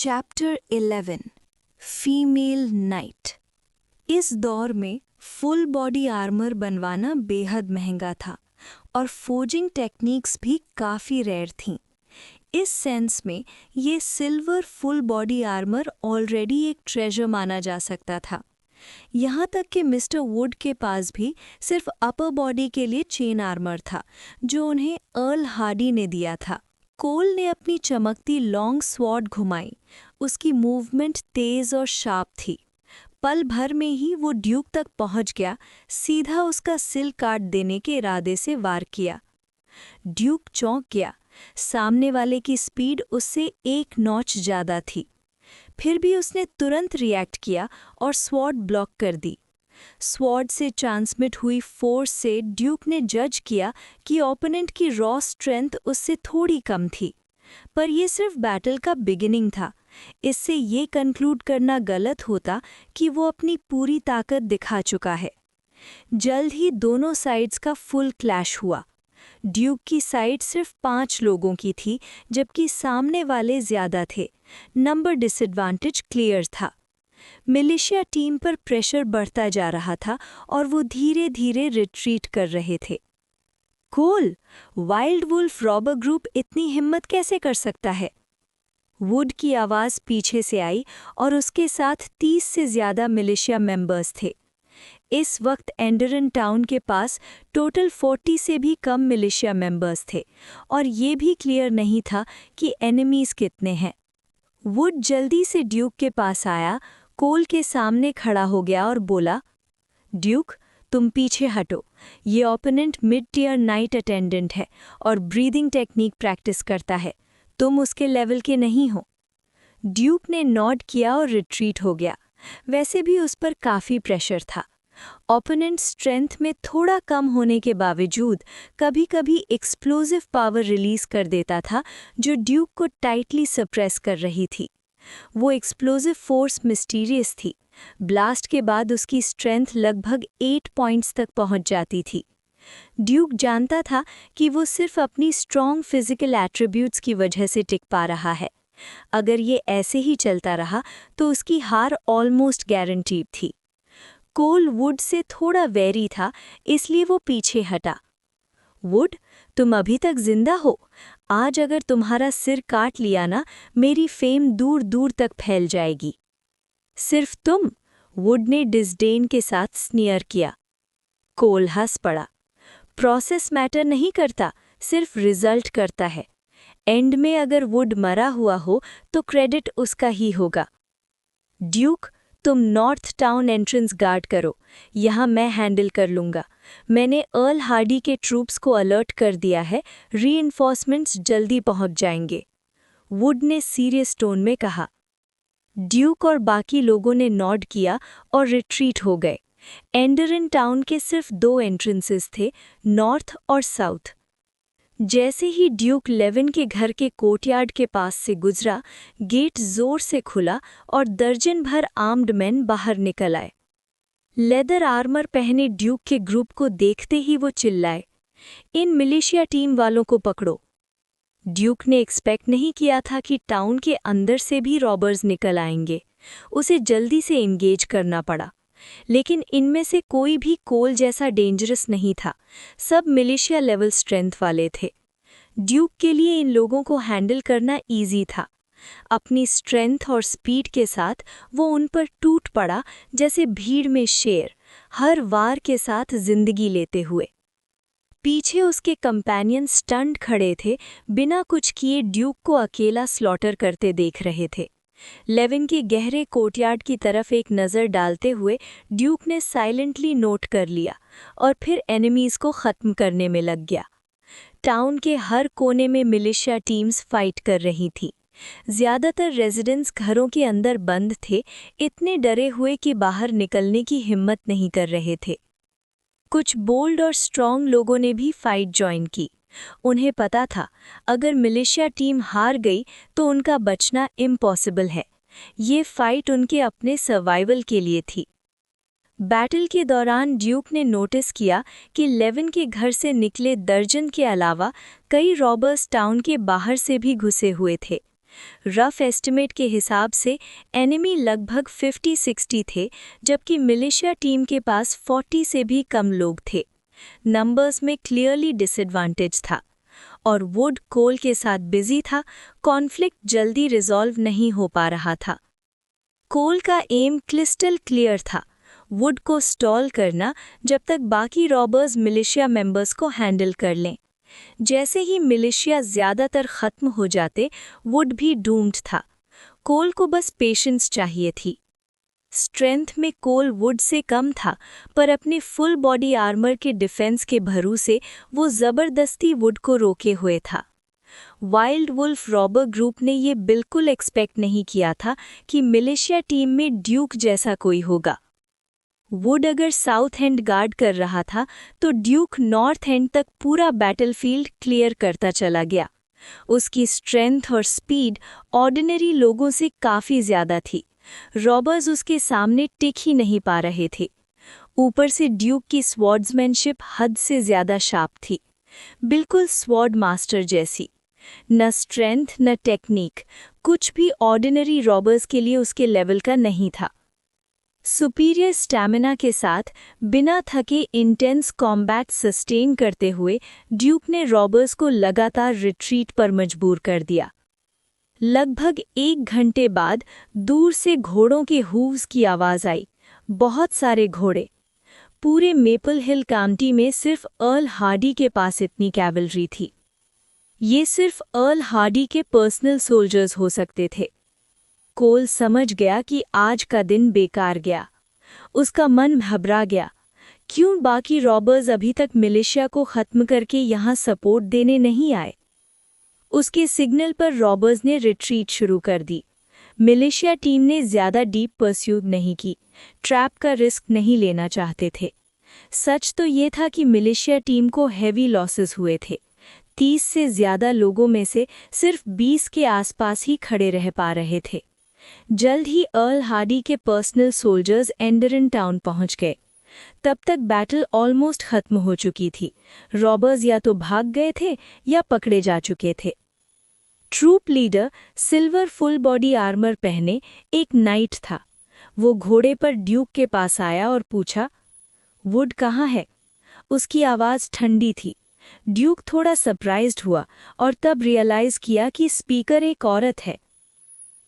Chapter 11 female night. इस दौर में फुल बॉडी आर्मर बनवाना बेहद महंगा था और फोर्जिंग टेक्निक्स भी काफ़ी रेयर थीं। इस सेंस में ये silver full body armour already एक ट्रेजर माना जा सकता था। यहाँ तक कि मिस्टर वुड के पास भी सिर्फ अपर बॉडी के लिए चेन आर्मर था जो उन्हें अर्ल हार्डी ने दिया था। कोल ने अपनी चमकती लॉन्ग स्वॉर्ड घुमाई। उसकी मूवमेंट तेज और शार्प थी। पल भर में ही वो ड्यूक तक पहुंच गया, सीधा उसका सिल काट देने के इरादे से वार किया। ड्यूक चौंक गया। सामने वाले की स्पीड उससे एक नॉच ज़्यादा थी। फिर भी उसने तुरंत रिएक्ट किया और स्वॉर्ड ब्लॉक कर दी। स्वॉर्ड से ट्रांसमिट हुई फोर्स से ड्यूक ने जज किया कि ओपोनेंट की रॉ स्ट्रेंथ उससे थोड़ी कम थी। पर यह सिर्फ बैटल का बिगिनिंग था। इससे ये कंक्लूड करना गलत होता कि वो अपनी पूरी ताकत दिखा चुका है। जल्द ही दोनों साइड्स का फुल क्लैश हुआ। ड्यूक की साइड सिर्फ 5 लोगों की थी, जबकि सामने वाले ज़्यादा थे। नंबर डिसएडवांटेज क्लियर था। मिलिशिया टीम पर प्रेशर बढ़ता जा रहा था और वो धीरे धीरे रिट्रीट कर रहे थे। कोल, वाइल्ड वुल्फ रॉबर ग्रुप इतनी हिम्मत कैसे कर सकता है? वुड की आवाज़ पीछे से आई और उसके साथ 30 से ज़्यादा मिलिशिया मेंबर्स थे। इस वक्त एंडरन टाउन के पास टोटल 40 से भी कम मिलिशिया मेंबर्स थे और ये भी क्लियर नहीं था कि एनिमीज़ कितने हैं। वुड जल्दी से ड्यूक के पास आया, कोल के सामने खड़ा हो गया और बोला, ड्यूक, तुम पीछे हटो। ये opponent mid tier knight attendant है और ब्रीदिंग टेक्निक प्रैक्टिस करता है। तुम उसके लेवल के नहीं हो। ड्यूक ने नॉड किया और रिट्रीट हो गया। वैसे भी उस पर काफ़ी प्रेशर था। ओपोनेंट स्ट्रेंथ में थोड़ा कम होने के बावजूद कभी-कभी एक्सप्लोजिव पावर रिलीज कर देता था जो ड्यूक को टाइटली सप्रेस कर रही थी। वो एक्सप्लोजिव फोर्स मिस्टीरियस थी। ब्लास्ट के बाद उसकी स्ट्रेंथ लगभग 8 पॉइंट्स तक पहुंच जाती थी। ड्यूक जानता था कि वो सिर्फ अपनी स्ट्रॉन्ग फिजिकल एट्रीब्यूट्स की वजह से टिक पा रहा है। अगर ये ऐसे ही चलता रहा तो उसकी हार ऑलमोस्ट गारंटीड थी। कोल वुड से थोड़ा वेरी था, इसलिए वो पीछे हटा। वुड, तुम अभी तक जिंदा हो। आज अगर तुम्हारा सिर काट लिया ना, मेरी फेम दूर दूर तक फैल जाएगी। सिर्फ तुम? वुड ने डिसडेन के साथ स्नीयर किया। कोल हंस पड़ा। प्रोसेस मैटर नहीं करता, सिर्फ रिजल्ट करता है। एंड में अगर वुड मरा हुआ हो तो क्रेडिट उसका ही होगा। ड्यूक, तुम नॉर्थ टाउन एंट्रेंस गार्ड करो। यहाँ मैं हैंडल कर लूँगा। मैंने अर्ल हार्डी के ट्रूप्स को अलर्ट कर दिया है, रीइंफोर्समेंट्स जल्दी पहुँच जाएंगे। वुड ने सीरियस टोन में कहा। ड्यूक और बाकी लोगों ने नॉड किया और रिट्रीट हो गए। एंडरन टाउन के सिर्फ 2 एंट्रेंसेस थे, नॉर्थ और साउथ। जैसे ही ड्यूक लेविन के घर के कोर्टयार्ड के पास से गुजरा, गेट जोर से खुला और दर्जन भर आर्म्ड मैन बाहर निकल आए। लेदर आर्मर पहने ड्यूक के ग्रुप को देखते ही वो चिल्लाए, इन मिलिशिया टीम वालों को पकड़ो। ड्यूक ने एक्सपेक्ट नहीं किया था कि टाउन के अंदर से भी रॉबर्स निकल आएंगे। उसे जल्दी से एंगेज करना पड़ा। लेकिन इनमें से कोई भी कोल जैसा डेंजरस नहीं था। सब मिलिशिया लेवल स्ट्रेंथ वाले थे। ड्यूक के लिए इन लोगों को हैंडल करना इजी था। अपनी स्ट्रेंथ और स्पीड के साथ वो उन पर टूट पड़ा जैसे भीड़ में शेर, हर वार के साथ जिंदगी लेते हुए। पीछे उसके कंपेनियन स्टंट खड़े थे, बिना कुछ किए ड्यूक को अकेला स्लॉटर करते देख रहे थे। लेविन के गहरे कोर्टयार्ड की तरफ एक नज़र डालते हुए ड्यूक ने साइलेंटली नोट कर लिया और फिर एनिमीज़ को ख़त्म करने में लग गया। टाउन के हर कोने में मिलिशिया टीम्स फाइट कर रही थी। ज़्यादातर रेजिडेंट्स घरों के अंदर बंद थे, इतने डरे हुए कि बाहर निकलने की हिम्मत नहीं कर रहे थे। कुछ बोल्ड और स्ट्रॉन्ग लोगों ने भी फाइट ज्वाइन की। उन्हें पता था, अगर मिलिशिया टीम हार गई तो उनका बचना इम्पॉसिबल है। ये फाइट उनके अपने सर्वाइवल के लिए थी। बैटल के दौरान ड्यूक ने नोटिस किया कि लेविन के घर से निकले दर्जन के अलावा कई रॉबर्स टाउन के बाहर से भी घुसे हुए थे। रफ एस्टिमेट के हिसाब से एनिमी लगभग 50-60 थे, जबकि मिलिशिया टीम के पास 40 से भी कम लोग थे। नंबर्स में क्लियरली डिसएडवांटेज था और वुड कोल के साथ बिजी था। कॉन्फ्लिक्ट जल्दी रिजॉल्व नहीं हो पा रहा था। कोल का एम क्रिस्टल क्लियर था, वुड को स्टॉल करना जब तक बाकी रॉबर्स मिलिशिया मेंबर्स को हैंडल कर लें। जैसे ही मिलिशिया ज़्यादातर ख़त्म हो जाते, वुड भी डूम्ड था। कोल को बस पेशेंस चाहिए थी। स्ट्रेंथ में कोल वुड से कम था, पर अपने फुल बॉडी आर्मर के डिफेंस के भरोसे वो ज़बरदस्ती वुड को रोके हुए था। वाइल्ड वुल्फ रॉबर ग्रुप ने ये बिल्कुल एक्सपेक्ट नहीं किया था कि मिलिशिया टीम में ड्यूक जैसा कोई होगा। वुड अगर साउथ एंड गार्ड कर रहा था तो ड्यूक नॉर्थ एंड तक पूरा बैटलफील्ड क्लियर करता चला गया। उसकी स्ट्रेंथ और स्पीड ऑर्डिनरी लोगों से काफ़ी ज़्यादा थी। रॉबर्स उसके सामने टिक ही नहीं पा रहे थे। ऊपर से ड्यूक की स्वॉर्ड्समैनशिप हद से ज़्यादा शार्प थी, बिल्कुल स्वॉर्ड मास्टर जैसी। न स्ट्रेंथ न टेक्निक, कुछ भी ऑर्डिनरी रॉबर्स के लिए उसके लेवल का नहीं था। सुपीरियर स्टैमिना के साथ बिना थके इंटेंस कॉम्बैट सस्टेन करते हुए ड्यूक ने रॉबर्स को लगातार रिट्रीट पर मजबूर कर दिया। लगभग 1 घंटे बाद दूर से घोड़ों के हूव्स की आवाज़ आई। बहुत सारे घोड़े। पूरे मेपल हिल काउंटी में सिर्फ अर्ल हार्डी के पास इतनी कैवलरी थी। ये सिर्फ अर्ल हार्डी के पर्सनल सोल्जर्स हो सकते थे। कोल समझ गया कि आज का दिन बेकार गया। उसका मन घबरा गया। क्यों बाकी रॉबर्स अभी तक मिलिशिया को ख़त्म करके यहाँ सपोर्ट देने नहीं आए? उसके सिग्नल पर रॉबर्स ने रिट्रीट शुरू कर दी। मिलिशिया टीम ने ज़्यादा डीप परस्यूट नहीं की, ट्रैप का रिस्क नहीं लेना चाहते थे। सच तो ये था कि मिलिशिया टीम को हैवी लॉसेस हुए थे। 30 से ज़्यादा लोगों में से सिर्फ 20 के आसपास ही खड़े रह पा रहे थे। जल्द ही अर्ल हार्डी के पर्सनल सोल्जर्स एंडरन टाउन पहुंच गए। तब तक बैटल ऑलमोस्ट खत्म हो चुकी थी। रॉबर्स या तो भाग गए थे या पकड़े जा चुके थे। Troop leader silver full body armour पहने एक नाइट था। वो घोड़े पर ड्यूक के पास आया और पूछा, वुड कहाँ है? उसकी आवाज़ ठंडी थी। ड्यूक थोड़ा सरप्राइज्ड हुआ और तब रियलाइज़ किया कि स्पीकर एक औरत है।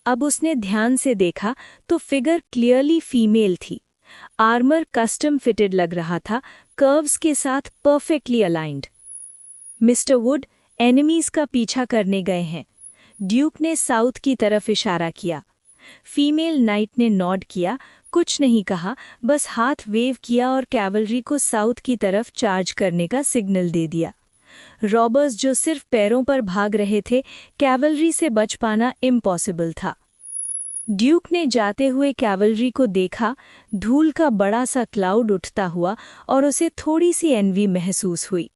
अब उसने ध्यान से देखा तो फिगर क्लियरली फीमेल थी। आर्मर कस्टम फिटेड लग रहा था, कर्व्स के साथ perfectly aligned. Mister would enemies का पीछा करने गए हैं। ड्यूक ने साउथ की तरफ इशारा किया। फीमेल नाइट ने नॉड किया, कुछ नहीं कहा, बस हाथ वेव किया और कैवलरी को साउथ की तरफ चार्ज करने का सिग्नल दे दिया। रॉबर्स जो सिर्फ पैरों पर भाग रहे थे, कैवलरी से बच पाना इम्पॉसिबल था। ड्यूक ने जाते हुए कैवलरी को देखा, धूल का बड़ा सा क्लाउड उठता हुआ, और उसे थोड़ी सी एनवी महसूस हुई।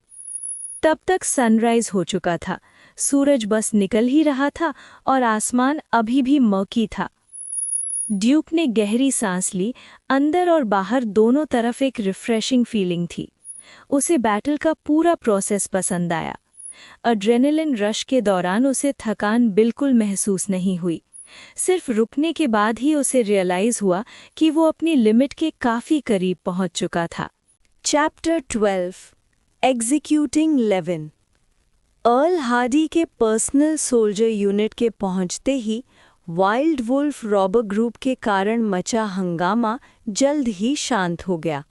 तब तक सनराइज हो चुका था, सूरज बस निकल ही रहा था और आसमान अभी भी मर्की था। ड्यूक ने गहरी सांस ली। अंदर और बाहर दोनों तरफ एक रिफ्रेशिंग फीलिंग थी। उसे बैटल का पूरा प्रोसेस पसंद आया। एड्रेनलिन रश के दौरान उसे थकान बिल्कुल महसूस नहीं हुई। सिर्फ रुकने के बाद ही उसे रियलाइज हुआ कि वो अपनी लिमिट के काफ़ी करीब पहुंच चुका था। Chapter 12 executing Levin. Earl Hardy के पर्सनल सोल्जर यूनिट के पहुंचते ही वाइल्ड वुल्फ रॉबर ग्रुप के कारण मचा हंगामा जल्द ही शांत हो गया।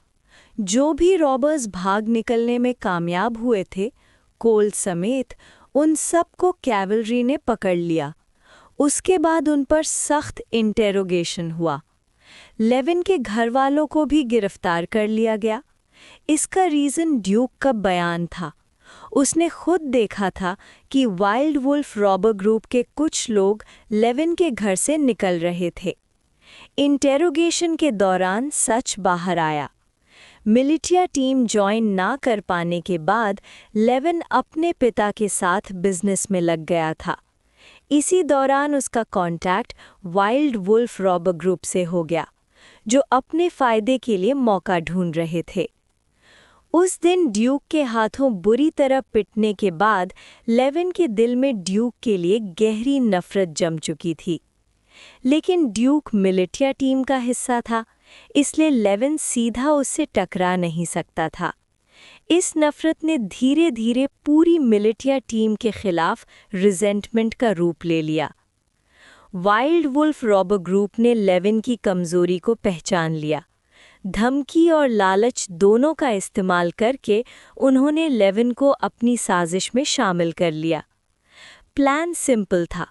जो भी रॉबर्स भाग निकलने में कामयाब हुए थे, कोल समेत, उन सबको कैवलरी ने पकड़ लिया। उसके बाद उन पर सख्त इंटेरोगेशन हुआ। लेविन के घरवालों को भी गिरफ्तार कर लिया गया। इसका रीज़न ड्यूक का बयान था। उसने खुद देखा था कि वाइल्ड वुल्फ रॉबर ग्रुप के कुछ लोग लेविन के घर से निकल रहे थे। इंटेरोगेशन के दौरान सच बाहर आया। मिलिशिया टीम ज्वाइन ना कर पाने के बाद लेविन अपने पिता के साथ बिजनेस में लग गया था। इसी दौरान उसका contact wild wolf robber group से हो गया, जो अपने फ़ायदे के लिए मौका ढूंढ रहे थे। उस दिन ड्यूक के हाथों बुरी तरह पिटने के बाद लेविन के दिल में ड्यूक के लिए गहरी नफरत जम चुकी थी। लेकिन ड्यूक मिलिटिया टीम का हिस्सा था, इसलिए लेविन सीधा उससे टकरा नहीं सकता था। इस नफरत ने धीरे धीरे पूरी मिलिटिया टीम के खिलाफ रिजेंटमेंट का रूप ले लिया। वाइल्ड वुल्फ रॉबर ग्रुप ने लेविन की कमजोरी को पहचान लिया। धमकी और लालच दोनों का इस्तेमाल करके उन्होंने लेविन को अपनी साजिश में शामिल कर लिया। प्लान सिंपल था।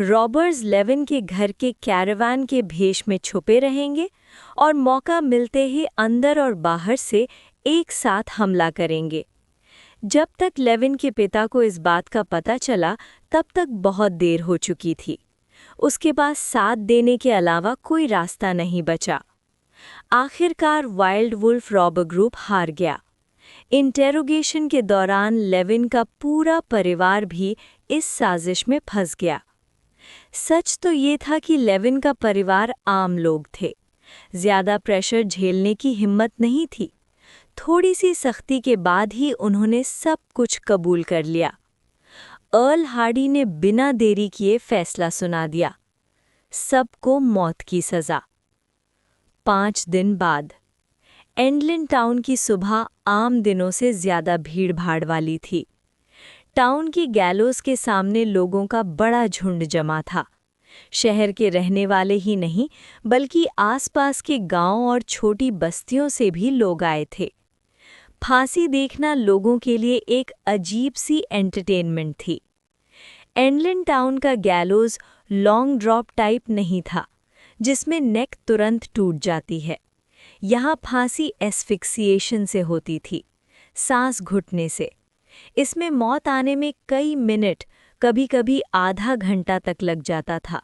रॉबर्स लेविन के घर के कैरावान के भेष में छुपे रहेंगे और मौका मिलते ही अंदर और बाहर से एक साथ हमला करेंगे। जब तक लेविन के पिता को इस बात का पता चला, तब तक बहुत देर हो चुकी थी। उसके पास साथ देने के अलावा कोई रास्ता नहीं बचा। आखिरकार वाइल्ड वुल्फ रॉबर ग्रुप हार गया। इंटेरोगेशन के दौरान लेविन का पूरा परिवार भी इस साजिश में फंस गया। सच तो ये था कि लेविन का परिवार आम लोग थे। ज्यादा प्रेशर झेलने की हिम्मत नहीं थी। थोड़ी सी सख्ती के बाद ही उन्होंने सब कुछ कबूल कर लिया। अर्ल हार्डी ने बिना देरी किए फैसला सुना दिया, सबको मौत की सजा। 5 दिन बाद एंडलिन टाउन की सुबह आम दिनों से ज्यादा भीड़-भाड़ वाली थी। टाउन की गैलोस के सामने लोगों का बड़ा झुंड जमा था। शहर के रहने वाले ही नहीं, बल्कि आसपास के गांव और छोटी बस्तियों से भी लोग आए थे। फांसी देखना लोगों के लिए एक अजीब सी एंटरटेनमेंट थी। एंडलिन टाउन का गैलोस लॉन्ग ड्रॉप टाइप नहीं था, जिसमें नेक तुरंत टूट जाती है। यहाँ फांसी एस्फिक्सिएशन से होती थी, सांस घुटने से। इसमें मौत आने में कई मिनट, कभी-कभी आधा घंटा तक लग जाता था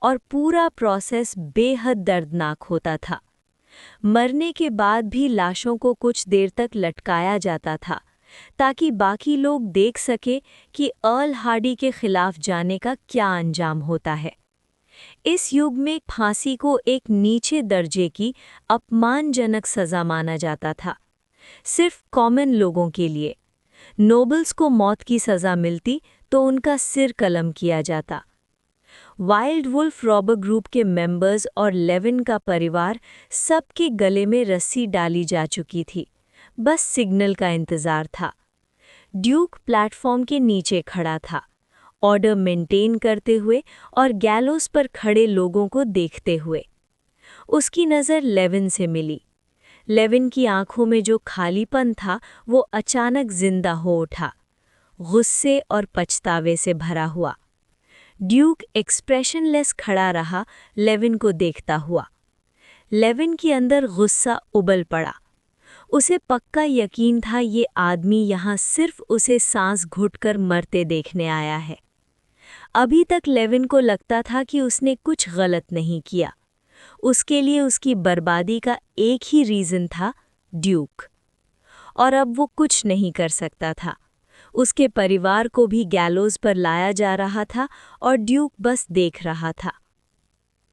और पूरा प्रोसेस बेहद दर्दनाक होता था। मरने के बाद भी लाशों को कुछ देर तक लटकाया जाता था, ताकि बाकी लोग देख सके कि अर्ल हार्डी के खिलाफ जाने का क्या अंजाम होता है। इस युग में फांसी को एक नीचे दर्जे की अपमानजनक सजा माना जाता था, सिर्फ कॉमन लोगों के लिए। नोबल्स को मौत की सजा मिलती तो उनका सिर कलम किया जाता। वाइल्ड वुल्फ रॉबर ग्रुप के मेंबर्स और लेविन का परिवार, सबके गले में रस्सी डाली जा चुकी थी। बस सिग्नल का इंतजार था। ड्यूक प्लेटफॉर्म के नीचे खड़ा था, ऑर्डर मेंटेन करते हुए और गैलोस पर खड़े लोगों को देखते हुए। उसकी नज़र लेविन से मिली। लेविन की आंखों में जो खालीपन था वो अचानक जिंदा हो उठा, गुस्से और पछतावे से भरा हुआ। ड्यूक एक्सप्रेशनलेस खड़ा रहा, लेविन को देखता हुआ। लेविन के अंदर गुस्सा उबल पड़ा। उसे पक्का यकीन था ये आदमी यहाँ सिर्फ उसे सांस घुटकर मरते देखने आया है। अभी तक लेविन को लगता था कि उसने कुछ गलत नहीं किया। उसके लिए उसकी बर्बादी का एक ही रीज़न था, ड्यूक। और अब वो कुछ नहीं कर सकता था। उसके परिवार को भी गैलोस पर लाया जा रहा था और ड्यूक बस देख रहा था।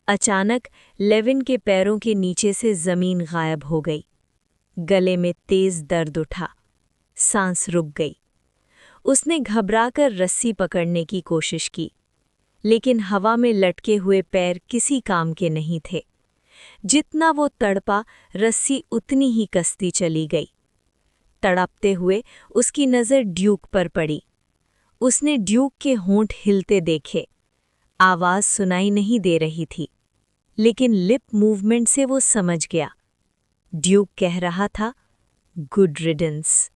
अचानक लेविन के पैरों के नीचे से ज़मीन गायब हो गई। गले में तेज दर्द उठा, सांस रुक गई। उसने घबराकर रस्सी पकड़ने की कोशिश की, लेकिन हवा में लटके हुए पैर किसी काम के नहीं थे। जितना वो तड़पा, रस्सी उतनी ही कसती चली गई। तड़पते हुए उसकी नज़र ड्यूक पर पड़ी। उसने ड्यूक के होंठ हिलते देखे। आवाज़ सुनाई नहीं दे रही थी, लेकिन लिप मूवमेंट से वो समझ गया। ड्यूक कह रहा था, good riddance.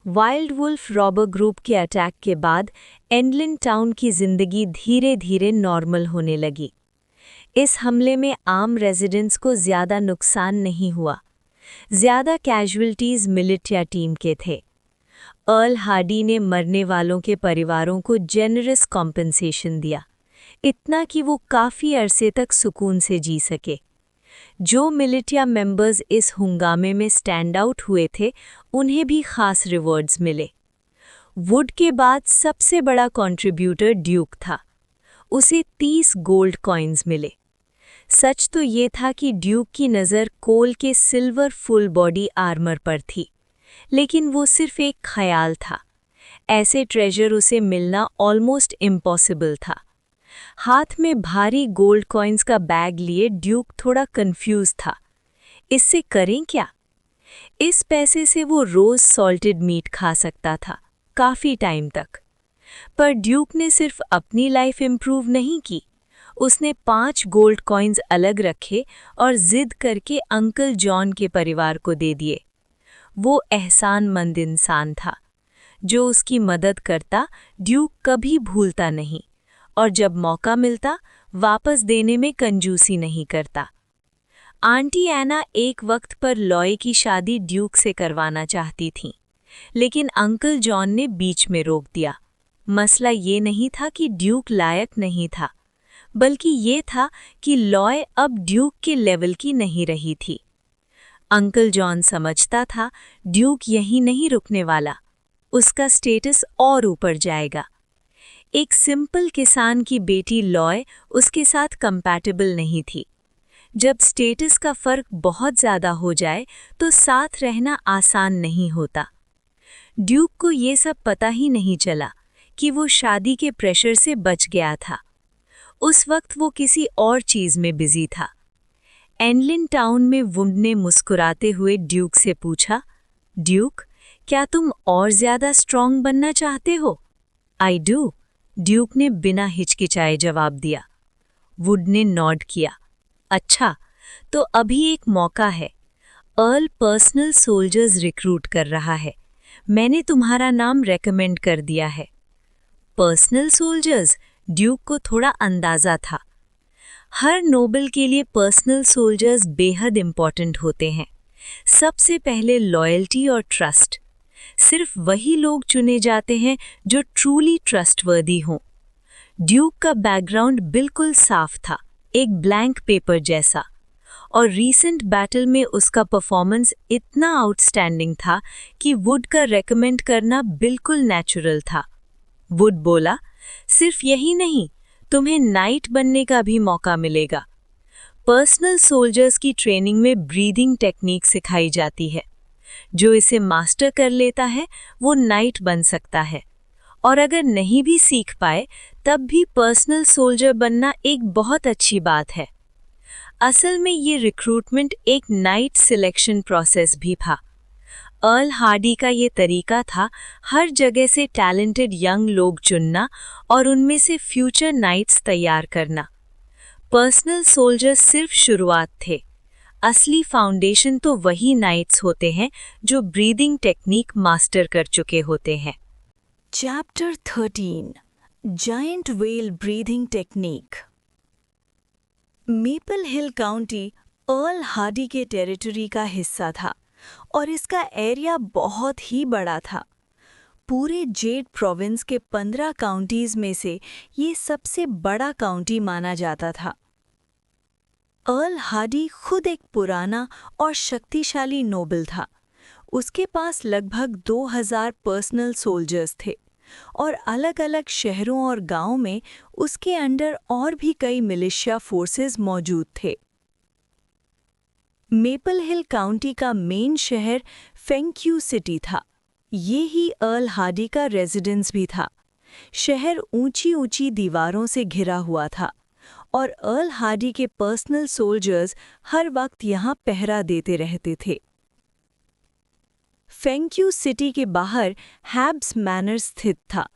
Wild wolf robber group के अटैक के बाद एंडलिन टाउन की जिंदगी धीरे धीरे नॉर्मल होने लगी। इस हमले में आम रेजिडेंट्स को ज़्यादा नुकसान नहीं हुआ। ज़्यादा कैजुअल्टीज़ मिलिटिया टीम के थे। अर्ल हार्डी ने मरने वालों के परिवारों को जेनरस कॉम्पेंसेशन दिया, इतना कि वो काफ़ी अरसे तक सुकून से जी सके। जो मिलिटिया मेंबर्स इस हंगामे में स्टैंड आउट हुए थे, उन्हें भी खास रिवॉर्ड्स मिले। वुड के बाद सबसे बड़ा कंट्रीब्यूटर ड्यूक था। उसे 30 गोल्ड कॉइन्स मिले। सच तो ये था कि ड्यूक की नज़र कोल के सिल्वर फुल बॉडी आर्मर पर थी, लेकिन वो सिर्फ एक ख्याल था। ऐसे ट्रेजर उसे मिलना ऑलमोस्ट इम्पॉसिबल था। हाथ में भारी गोल्ड कॉइन्स का बैग लिए ड्यूक थोड़ा कंफ्यूज था। इससे करें क्या? इस पैसे से वो रोज सॉल्टेड मीट खा सकता था, काफी टाइम तक। पर ड्यूक ने सिर्फ अपनी लाइफ इम्प्रूव नहीं की, उसने 5 गोल्ड कॉइन्स अलग रखे और जिद करके अंकल जॉन के परिवार को दे दिए। वो एहसानमंद इंसान था। जो उसकी मदद करता ड्यूक कभी भूलता नहीं, और जब मौका मिलता वापस देने में कंजूसी नहीं करता। आंटी एना एक वक्त पर लॉय की शादी ड्यूक से करवाना चाहती थीं, लेकिन अंकल जॉन ने बीच में रोक दिया। मसला ये नहीं था कि ड्यूक लायक नहीं था, बल्कि ये था कि लॉय अब ड्यूक के लेवल की नहीं रही थी। अंकल जॉन समझता था ड्यूक यहीं नहीं रुकने वाला, उसका स्टेटस और ऊपर जाएगा। एक सिंपल किसान की बेटी लॉय उसके साथ कंपैटिबल नहीं थी। जब स्टेटस का फर्क बहुत ज़्यादा हो जाए तो साथ रहना आसान नहीं होता। ड्यूक को ये सब पता ही नहीं चला कि वो शादी के प्रेशर से बच गया था। उस वक्त वो किसी और चीज़ में बिजी था। एनलिन टाउन में वुड ने मुस्कुराते हुए ड्यूक से पूछा, ड्यूक, क्या तुम और ज़्यादा स्ट्रॉन्ग बनना चाहते हो? आई डू, ड्यूक ने बिना हिचकिचाए जवाब दिया। वुड ने नॉड किया। अच्छा, तो अभी एक मौका है। अर्ल पर्सनल सोल्जर्स रिक्रूट कर रहा है। मैंने तुम्हारा नाम रेकमेंड कर दिया है। Personal soldiers? ड्यूक को थोड़ा अंदाज़ा था। हर नोबल के लिए पर्सनल सोल्जर्स बेहद इम्पॉर्टेंट होते हैं। सबसे पहले लॉयल्टी और ट्रस्ट। सिर्फ वही लोग चुने जाते हैं जो ट्रूली ट्रस्टवर्दी हों। ड्यूक का बैकग्राउंड बिल्कुल साफ था, एक ब्लैंक पेपर जैसा, और रीसेंट बैटल में उसका परफॉर्मेंस इतना आउटस्टैंडिंग था कि वुड का रेकमेंड करना बिल्कुल नेचुरल था। वुड बोला, सिर्फ यही नहीं, तुम्हें नाइट बनने का भी मौका मिलेगा। पर्सनल सोल्जर्स की ट्रेनिंग में ब्रीदिंग टेक्निक सिखाई जाती है। जो इसे मास्टर कर लेता है वो नाइट बन सकता है, और अगर नहीं भी सीख पाए तब भी पर्सनल सोल्जर बनना एक बहुत अच्छी बात है। असल में ये रिक्रूटमेंट एक नाइट सिलेक्शन प्रोसेस भी था। अर्ल हार्डी का ये तरीका था हर जगह से टैलेंटेड यंग लोग चुनना और उनमें से फ्यूचर नाइट्स तैयार करना। पर्सनल सोल्जर सिर्फ शुरुआत थे, असली फाउंडेशन तो वही नाइट्स होते हैं जो ब्रीदिंग टेक्निक मास्टर कर चुके होते हैं। Chapter 13 giant whale breathing technique. Maple hill county Earl Hardy के टेरिटरी का हिस्सा था और इसका एरिया बहुत ही बड़ा था। पूरे जेड प्रोविंस के 15 काउंटीज में से ये सबसे बड़ा काउंटी माना जाता था। अर्ल हार्डी खुद एक पुराना और शक्तिशाली नोबल था। उसके पास लगभग 2000 पर्सनल सोल्जर्स थे और अलग-अलग शहरों और गांवों में उसके अंडर और भी कई मिलिशिया फोर्सेस मौजूद थे। मेपल हिल काउंटी का मेन शहर फेंक्यू सिटी था। ये ही अर्ल हार्डी का रेजिडेंस भी था। शहर ऊंची-ऊंची दीवारों से घिरा हुआ था और अर्ल हार्डी के पर्सनल सोल्जर्स हर वक्त यहाँ पहरा देते रहते थे। फेंक्यू सिटी के बाहर हैब्स मैनर स्थित था।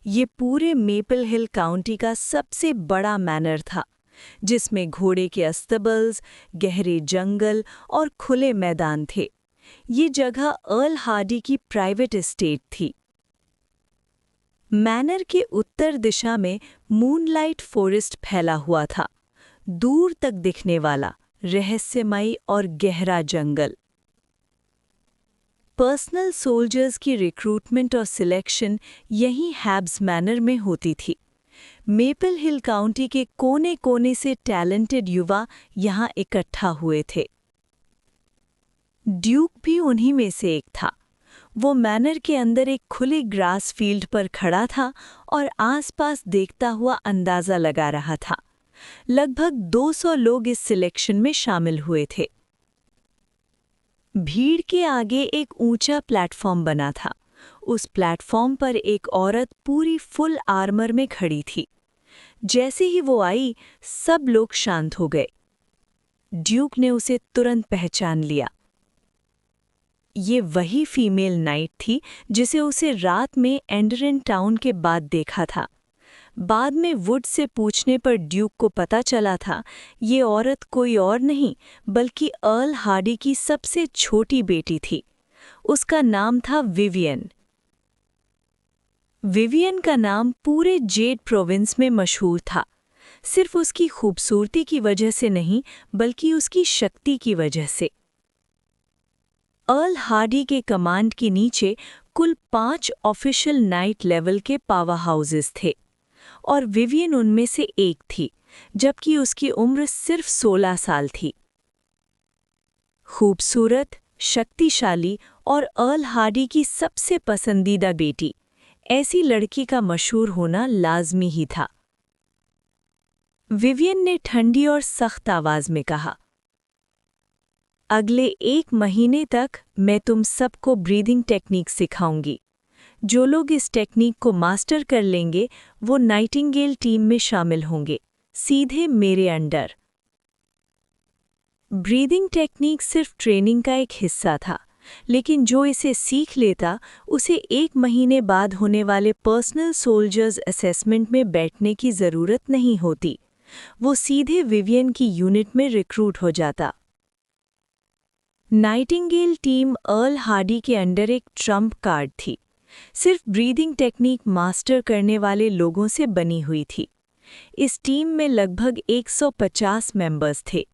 ये पूरे मेपल हिल काउंटी का सबसे बड़ा मैनर था, जिसमें घोड़े के अस्तबल्स, गहरे जंगल और खुले मैदान थे। ये जगह अर्ल हार्डी की प्राइवेट एस्टेट थी। मैनर के उत्तर दिशा में मूनलाइट फॉरेस्ट फैला हुआ था, दूर तक दिखने वाला रहस्यमयी और गहरा जंगल। पर्सनल सोल्जर्स की रिक्रूटमेंट और सिलेक्शन यहीं हैब्स मैनर में होती थी। मेपल हिल काउंटी के कोने-कोने से टैलेंटेड युवा यहाँ इकट्ठा हुए थे। ड्यूक भी उन्हीं में से एक था। वो मैनर के अंदर एक खुली ग्रास फील्ड पर खड़ा था और आसपास देखता हुआ अंदाज़ा लगा रहा था। लगभग 200 लोग इस सिलेक्शन में शामिल हुए थे। भीड़ के आगे एक ऊंचा प्लेटफॉर्म बना था। उस प्लेटफॉर्म पर एक औरत पूरी फुल आर्मर में खड़ी थी। जैसे ही वो आई, सब लोग शांत हो गए। ड्यूक ने उसे तुरंत पहचान लिया। ये वही फीमेल नाइट थी जिसे उसे रात में एंडरन टाउन के बाद देखा था। बाद में वुड से पूछने पर ड्यूक को पता चला था ये औरत कोई और नहीं बल्कि अर्ल हार्डी की सबसे छोटी बेटी थी। उसका नाम था विवियन। विवियन का नाम पूरे जेड प्रोविंस में मशहूर था, सिर्फ उसकी खूबसूरती की वजह से नहीं बल्कि उसकी शक्ति की वजह से। अर्ल हार्डी के कमांड के नीचे कुल 5 ऑफिशियल नाइट लेवल के पावर हाउसेस थे और विवियन उनमें से एक थी, जबकि उसकी उम्र सिर्फ 16 साल थी। खूबसूरत, शक्तिशाली और अर्ल हार्डी की सबसे पसंदीदा बेटी, ऐसी लड़की का मशहूर होना लाजमी ही था। विवियन ने ठंडी और सख्त आवाज में कहा, अगले 1 महीने तक मैं तुम सबको ब्रीदिंग टेक्निक सिखाऊंगी। जो लोग इस टेक्निक को मास्टर कर लेंगे वो नाइटिंगेल टीम में शामिल होंगे, सीधे मेरे अंडर। ब्रीदिंग टेक्निक सिर्फ ट्रेनिंग का एक हिस्सा था, लेकिन जो इसे सीख लेता उसे 1 महीने बाद होने वाले पर्सनल सोल्जर्स असेसमेंट में बैठने की ज़रूरत नहीं होती। वो सीधे विवियन की यूनिट में रिक्रूट हो जाता। नाइटिंगेल टीम अर्ल हार्डी के अंडर एक ट्रम्प कार्ड थी। सिर्फ ब्रीदिंग टेक्निक मास्टर करने वाले लोगों से बनी हुई थी। इस टीम में लगभग 150 मेंबर्स थे।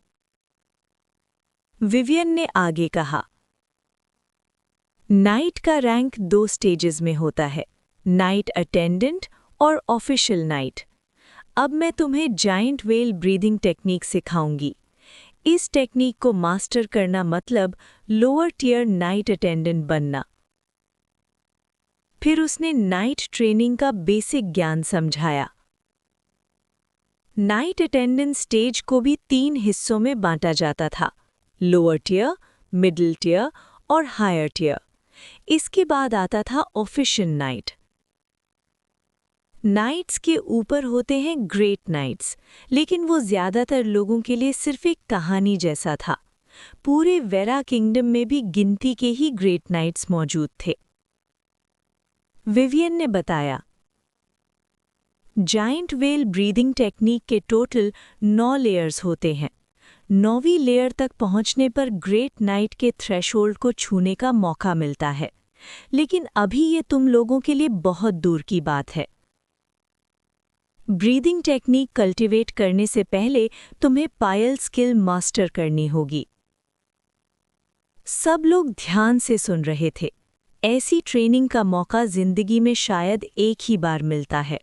विवियन ने आगे कहा, नाइट का रैंक 2 स्टेजेस में होता है, नाइट अटेंडेंट और ऑफिशियल नाइट। अब मैं तुम्हें जायंट व्हेल ब्रीदिंग टेक्निक सिखाऊंगी। इस टेक्निक को मास्टर करना मतलब लोअर टियर नाइट अटेंडेंट बनना। फिर उसने नाइट ट्रेनिंग का बेसिक ज्ञान समझाया। नाइट अटेंडेंट स्टेज को भी 3 हिस्सों में बांटा जाता था, लोअर टियर, मिडिल टियर और हायर टियर। इसके बाद आता था ऑफिशियल नाइट। नाइट्स के ऊपर होते हैं ग्रेट नाइट्स, लेकिन वो ज़्यादातर लोगों के लिए सिर्फ एक कहानी जैसा था। पूरे वेरा किंगडम में भी गिनती के ही ग्रेट नाइट्स मौजूद थे। विवियन ने बताया, जायंट व्हेल ब्रीदिंग टेक्निक के टोटल 9 लेयर्स होते हैं। 9वीं लेयर तक पहुंचने पर ग्रेट नाइट के थ्रेशोल्ड को छूने का मौका मिलता है, लेकिन अभी ये तुम लोगों के लिए बहुत दूर की बात है। ब्रीदिंग टेक्निक कल्टीवेट करने से पहले तुम्हें पायल स्किल मास्टर करनी होगी। सब लोग ध्यान से सुन रहे थे। ऐसी ट्रेनिंग का मौका जिंदगी में शायद एक ही बार मिलता है।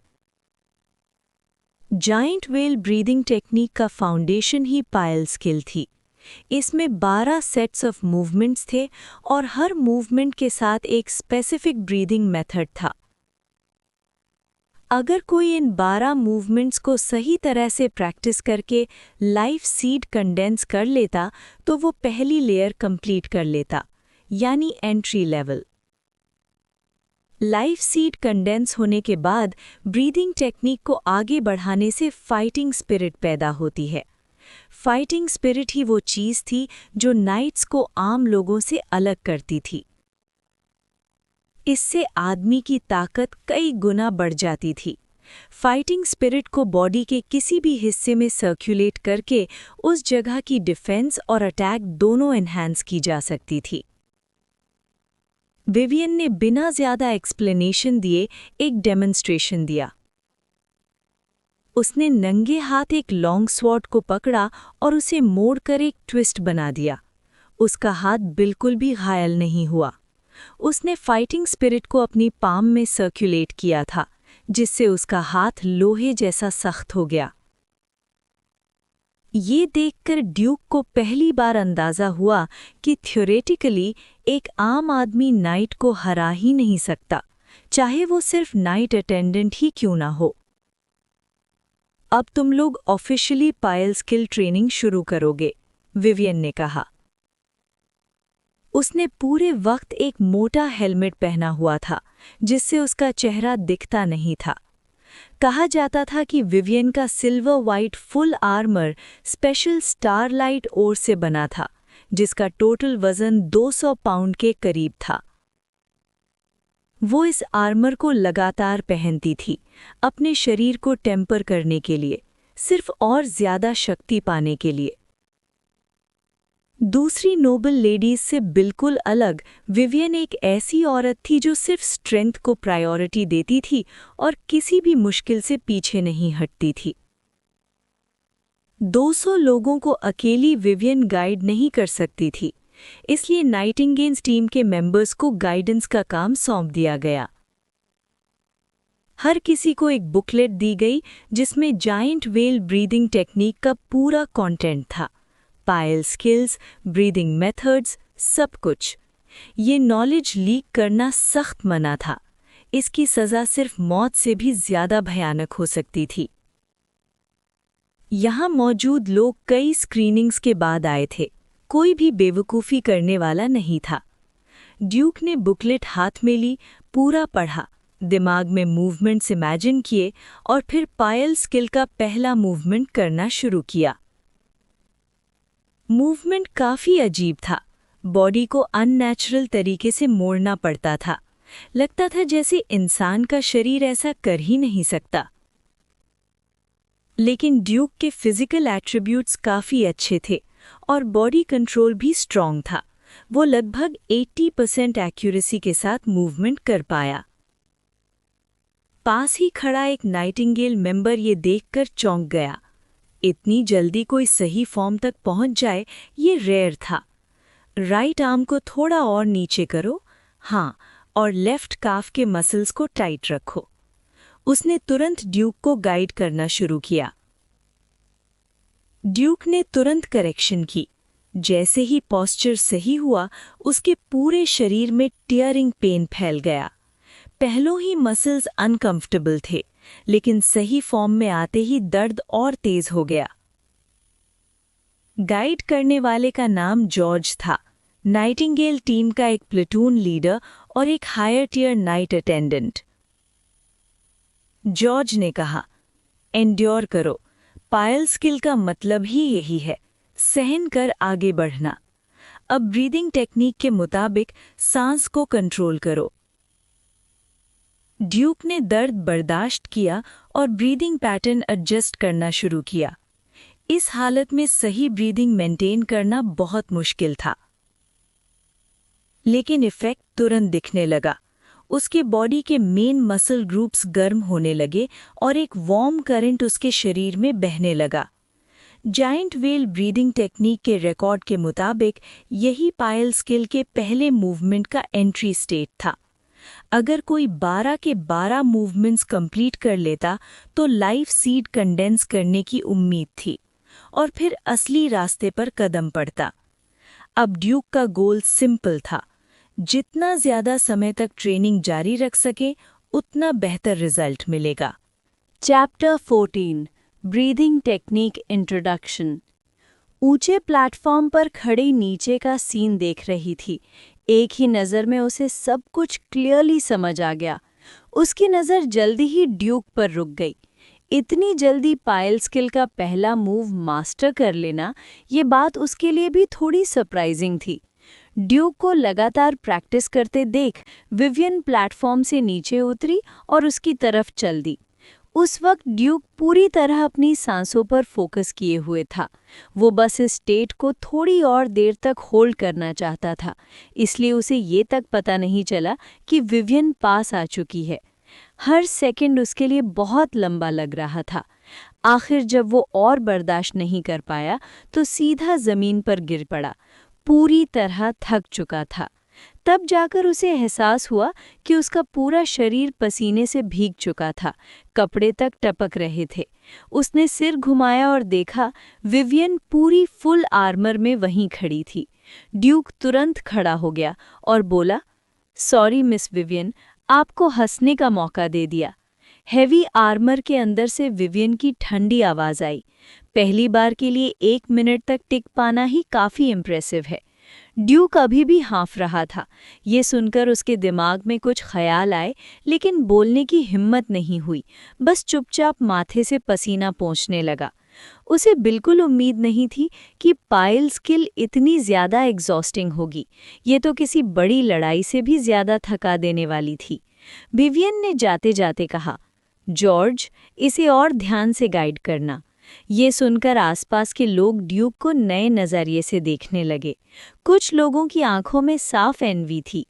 जायंट व्हेल ब्रीदिंग टेक्निक का फाउंडेशन ही पायल स्किल थी। इसमें 12 सेट्स ऑफ मूवमेंट्स थे और हर मूवमेंट के साथ एक स्पेसिफिक ब्रीदिंग मेथड था। अगर कोई इन 12 मूवमेंट्स को सही तरह से प्रैक्टिस करके लाइफ सीड कंडेंस कर लेता तो वो पहली लेयर कंप्लीट कर लेता, यानी entry level. Life seed condense होने के बाद ब्रीदिंग टेक्निक को आगे बढ़ाने से फाइटिंग स्पिरिट पैदा होती है। फाइटिंग स्पिरिट ही वो चीज़ थी जो नाइट्स को आम लोगों से अलग करती थी। इससे आदमी की ताकत कई गुना बढ़ जाती थी। फाइटिंग स्पिरिट को बॉडी के किसी भी हिस्से में सर्कुलेट करके उस जगह की डिफेंस और अटैक दोनों एनहांस की जा सकती थी। विवियन ने बिना ज़्यादा एक्सप्लेनेशन दिए एक डेमोन्स्ट्रेशन दिया। उसने नंगे हाथ एक लॉन्ग स्वॉर्ड को पकड़ा और उसे मोड़कर एक ट्विस्ट बना दिया। उसका हाथ बिल्कुल भी घायल नहीं हुआ। उसने फाइटिंग स्पिरिट को अपनी पाम में सर्कुलेट किया था, जिससे उसका हाथ लोहे जैसा सख्त हो गया। ये देखकर ड्यूक को पहली बार अंदाज़ा हुआ कि थ्योरेटिकली एक आम आदमी नाइट को हरा ही नहीं सकता, चाहे वो सिर्फ नाइट अटेंडेंट ही क्यों ना हो। अब तुम लोग ऑफिशियली पायल स्किल ट्रेनिंग शुरू करोगे, विवियन ने कहा। उसने पूरे वक्त एक मोटा हेलमेट पहना हुआ था, जिससे उसका चेहरा दिखता नहीं था। कहा जाता था कि विवियन का silver white full armour special starlight ore से बना था, जिसका टोटल वजन 200 पाउंड के करीब था। वो इस आर्मर को लगातार पहनती थी, अपने शरीर को टेम्पर करने के लिए, सिर्फ और ज्यादा शक्ति पाने के लिए। दूसरी नोबल लेडीज से बिल्कुल अलग विवियन एक ऐसी औरत थी जो सिर्फ स्ट्रेंथ को प्रायोरिटी देती थी और किसी भी मुश्किल से पीछे नहीं हटती थी। 200 लोगों को अकेली विवियन गाइड नहीं कर सकती थी, इसलिए नाइटिंगेल्स टीम के मेंबर्स को गाइडेंस का काम सौंप दिया गया। हर किसी को एक बुकलेट दी गई जिसमें जायंट व्हेल ब्रीदिंग टेक्निक का पूरा कंटेंट था, पायल स्किल्स, ब्रीदिंग मेथड्स, सब कुछ। ये नॉलेज लीक करना सख्त मना था। इसकी सज़ा सिर्फ मौत से भी ज़्यादा भयानक हो सकती थी। यहाँ मौजूद लोग कई स्क्रीनिंग्स के बाद आए थे, कोई भी बेवकूफ़ी करने वाला नहीं था। ड्यूक ने बुकलेट हाथ में ली, पूरा पढ़ा, दिमाग में मूवमेंट्स इमेजिन किए और फिर पायल स्किल का पहला मूवमेंट करना शुरू किया। मूवमेंट काफ़ी अजीब था, बॉडी को अननेचुरल तरीके से मोड़ना पड़ता था। लगता था जैसे इंसान का शरीर ऐसा कर ही नहीं सकता। लेकिन ड्यूक के फिजिकल एट्रीब्यूट्स काफ़ी अच्छे थे और बॉडी कंट्रोल भी स्ट्रॉन्ग था। वो लगभग 80% एक्यूरेसी के साथ मूवमेंट कर पाया। पास ही खड़ा एक नाइटिंगेल मेंबर ये देखकर चौंक गया। इतनी जल्दी कोई सही फॉर्म तक पहुंच जाए, ये रेयर था। राइट आर्म को थोड़ा और नीचे करो, हाँ, और लेफ्ट काफ के मसल्स को टाइट रखो। उसने तुरंत ड्यूक को गाइड करना शुरू किया। ड्यूक ने तुरंत करेक्शन की। जैसे ही पोस्चर सही हुआ, उसके पूरे शरीर में टियरिंग पेन फैल गया। पहलों ही मसल्स अनकंफर्टेबल थे, लेकिन सही फॉर्म में आते ही दर्द और तेज हो गया। गाइड करने वाले का नाम जॉर्ज था, नाइटिंगेल टीम का एक प्लेटून लीडर और एक higher tier knight attendant. George ने कहा, एंड्योर करो, पायल स्किल का मतलब ही यही है, सहन कर आगे बढ़ना। अब ब्रीदिंग टेक्निक के मुताबिक सांस को कंट्रोल करो। ड्यूक ने दर्द बर्दाश्त किया और ब्रीदिंग पैटर्न एडजस्ट करना शुरू किया। इस हालत में सही ब्रीदिंग मेंटेन करना बहुत मुश्किल था, लेकिन इफेक्ट तुरंत दिखने लगा। उसके बॉडी के मेन मसल ग्रुप्स गर्म होने लगे और एक वार्म करंट उसके शरीर में बहने लगा। जायंट व्हेल ब्रीदिंग टेक्निक के रिकॉर्ड के मुताबिक यही पायल स्किल के पहले मूवमेंट का एंट्री स्टेट था। अगर कोई 12 के 12 मूवमेंट्स कंप्लीट कर लेता तो लाइफ सीड कंडेंस करने की उम्मीद थी और फिर असली रास्ते पर कदम पड़ता। अब ड्यूक का गोल सिंपल था, जितना ज्यादा समय तक ट्रेनिंग जारी रख सके उतना बेहतर रिजल्ट मिलेगा। Chapter 14 breathing technique introduction. ऊंचे प्लेटफॉर्म पर खड़ी नीचे का सीन देख रही थी। एक ही नज़र में उसे सब कुछ क्लियरली समझ आ गया। उसकी नज़र जल्दी ही ड्यूक पर रुक गई। इतनी जल्दी पायल स्किल का पहला मूव मास्टर कर लेना, ये बात उसके लिए भी थोड़ी सरप्राइजिंग थी। ड्यूक को लगातार प्रैक्टिस करते देख विवियन प्लेटफॉर्म से नीचे उतरी और उसकी तरफ चल दी। उस वक्त ड्यूक पूरी तरह अपनी सांसों पर फोकस किए हुए था। वो बस इस स्टेट को थोड़ी और देर तक होल्ड करना चाहता था, इसलिए उसे ये तक पता नहीं चला कि विवियन पास आ चुकी है। हर सेकंड उसके लिए बहुत लंबा लग रहा था। आखिर जब वो और बर्दाश्त नहीं कर पाया तो सीधा जमीन पर गिर पड़ा, पूरी तरह थक चुका था। तब जाकर उसे एहसास हुआ कि उसका पूरा शरीर पसीने से भीग चुका था, कपड़े तक टपक रहे थे। उसने सिर घुमाया और देखा विवियन पूरी फुल आर्मर में वहीं खड़ी थी। ड्यूक तुरंत खड़ा हो गया और बोला, सॉरी मिस विवियन, आपको हंसने का मौका दे दिया। हैवी आर्मर के अंदर से विवियन की ठंडी आवाज आई। पहली बार के लिए 1 मिनट तक टिक पाना ही काफी इम्प्रेसिव है। ड्यूक अभी भी हाँफ रहा था। ये सुनकर उसके दिमाग में कुछ ख्याल आए, लेकिन बोलने की हिम्मत नहीं हुई। बस चुपचाप माथे से पसीना पोंछने लगा। उसे बिल्कुल उम्मीद नहीं थी कि पाइल स्किल इतनी ज्यादा एग्जॉस्टिंग होगी। ये तो किसी बड़ी लड़ाई से भी ज्यादा थका देने वाली थी। विवियन ने जाते जाते कहा, जॉर्ज, इसे और ध्यान से गाइड करना। ये सुनकर आसपास के लोग ड्यूक को नए नज़रिए से देखने लगे। कुछ लोगों की आंखों में साफ एनवी थी।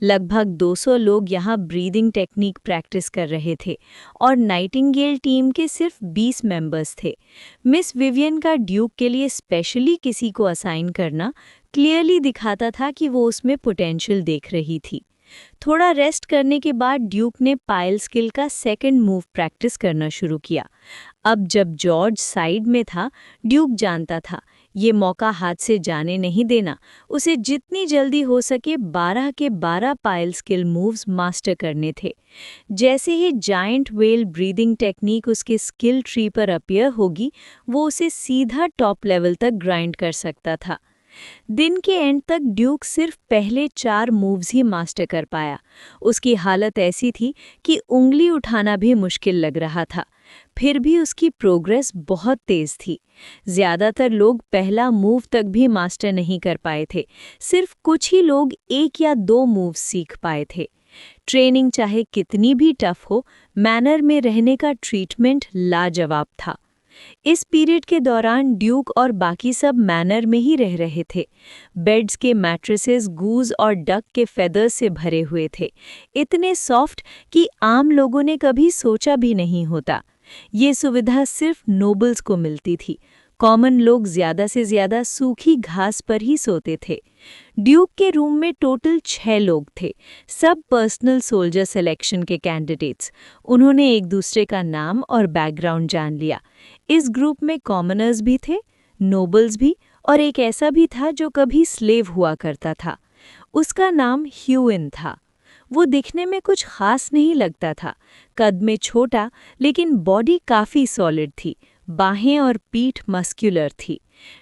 लगभग 200 लोग यहाँ ब्रीदिंग टेक्निक प्रैक्टिस कर रहे थे और नाइटिंगेल टीम के सिर्फ 20 मेंबर्स थे। मिस विवियन का ड्यूक के लिए स्पेशली किसी को असाइन करना क्लियरली दिखाता था कि वो उसमें पोटेंशियल देख रही थी। थोड़ा रेस्ट करने के बाद ड्यूक ने पाइल स्किल का सेकंड मूव प्रैक्टिस करना शुरू किया। अब जब जॉर्ज साइड में था, ड्यूक जानता था ये मौका हाथ से जाने नहीं देना। उसे जितनी जल्दी हो सके 12 के 12 पाइल स्किल मूव्स मास्टर करने थे। जैसे ही जायंट व्हेल ब्रीदिंग टेक्निक उसके स्किल ट्री पर अपीयर होगी, वो उसे सीधा टॉप लेवल तक ग्राइंड कर सकता था। दिन के एंड तक ड्यूक सिर्फ पहले 4 मूव्स ही मास्टर कर पाया। उसकी हालत ऐसी थी कि उंगली उठाना भी मुश्किल लग रहा था। फिर भी उसकी प्रोग्रेस बहुत तेज थी। ज्यादातर लोग पहला मूव तक भी मास्टर नहीं कर पाए थे। सिर्फ कुछ ही लोग 1 या 2 मूव्स सीख पाए थे। ट्रेनिंग चाहे कितनी भी टफ हो, मैनर में रहने का ट्रीटमेंट लाजवाब था। इस पीरियड के दौरान ड्यूक और बाकी सब मैनर में ही रह रहे थे। बेड्स के मैट्रेसेस गूज और डक के फेदर्स से भरे हुए थे, इतने सॉफ्ट कि आम लोगों ने कभी सोचा भी नहीं होता। ये सुविधा सिर्फ नोबल्स को मिलती थी। कॉमन लोग ज्यादा से ज्यादा सूखी घास पर ही सोते थे। ड्यूक के रूम में टोटल 6 लोग थे, सब पर्सनल सोल्जर सिलेक्शन के कैंडिडेट्स। उन्होंने एक दूसरे का नाम और बैकग्राउंड जान लिया। इस ग्रुप में कॉमनर्स भी थे, नोबल्स भी, और एक ऐसा भी था जो कभी स्लेव हुआ करता था। उसका नाम ह्यूइन था। वो दिखने में कुछ खास नहीं लगता था, कद में छोटा, लेकिन बॉडी काफी सॉलिड थी। बाहें और पीठ मस्कुलर थी।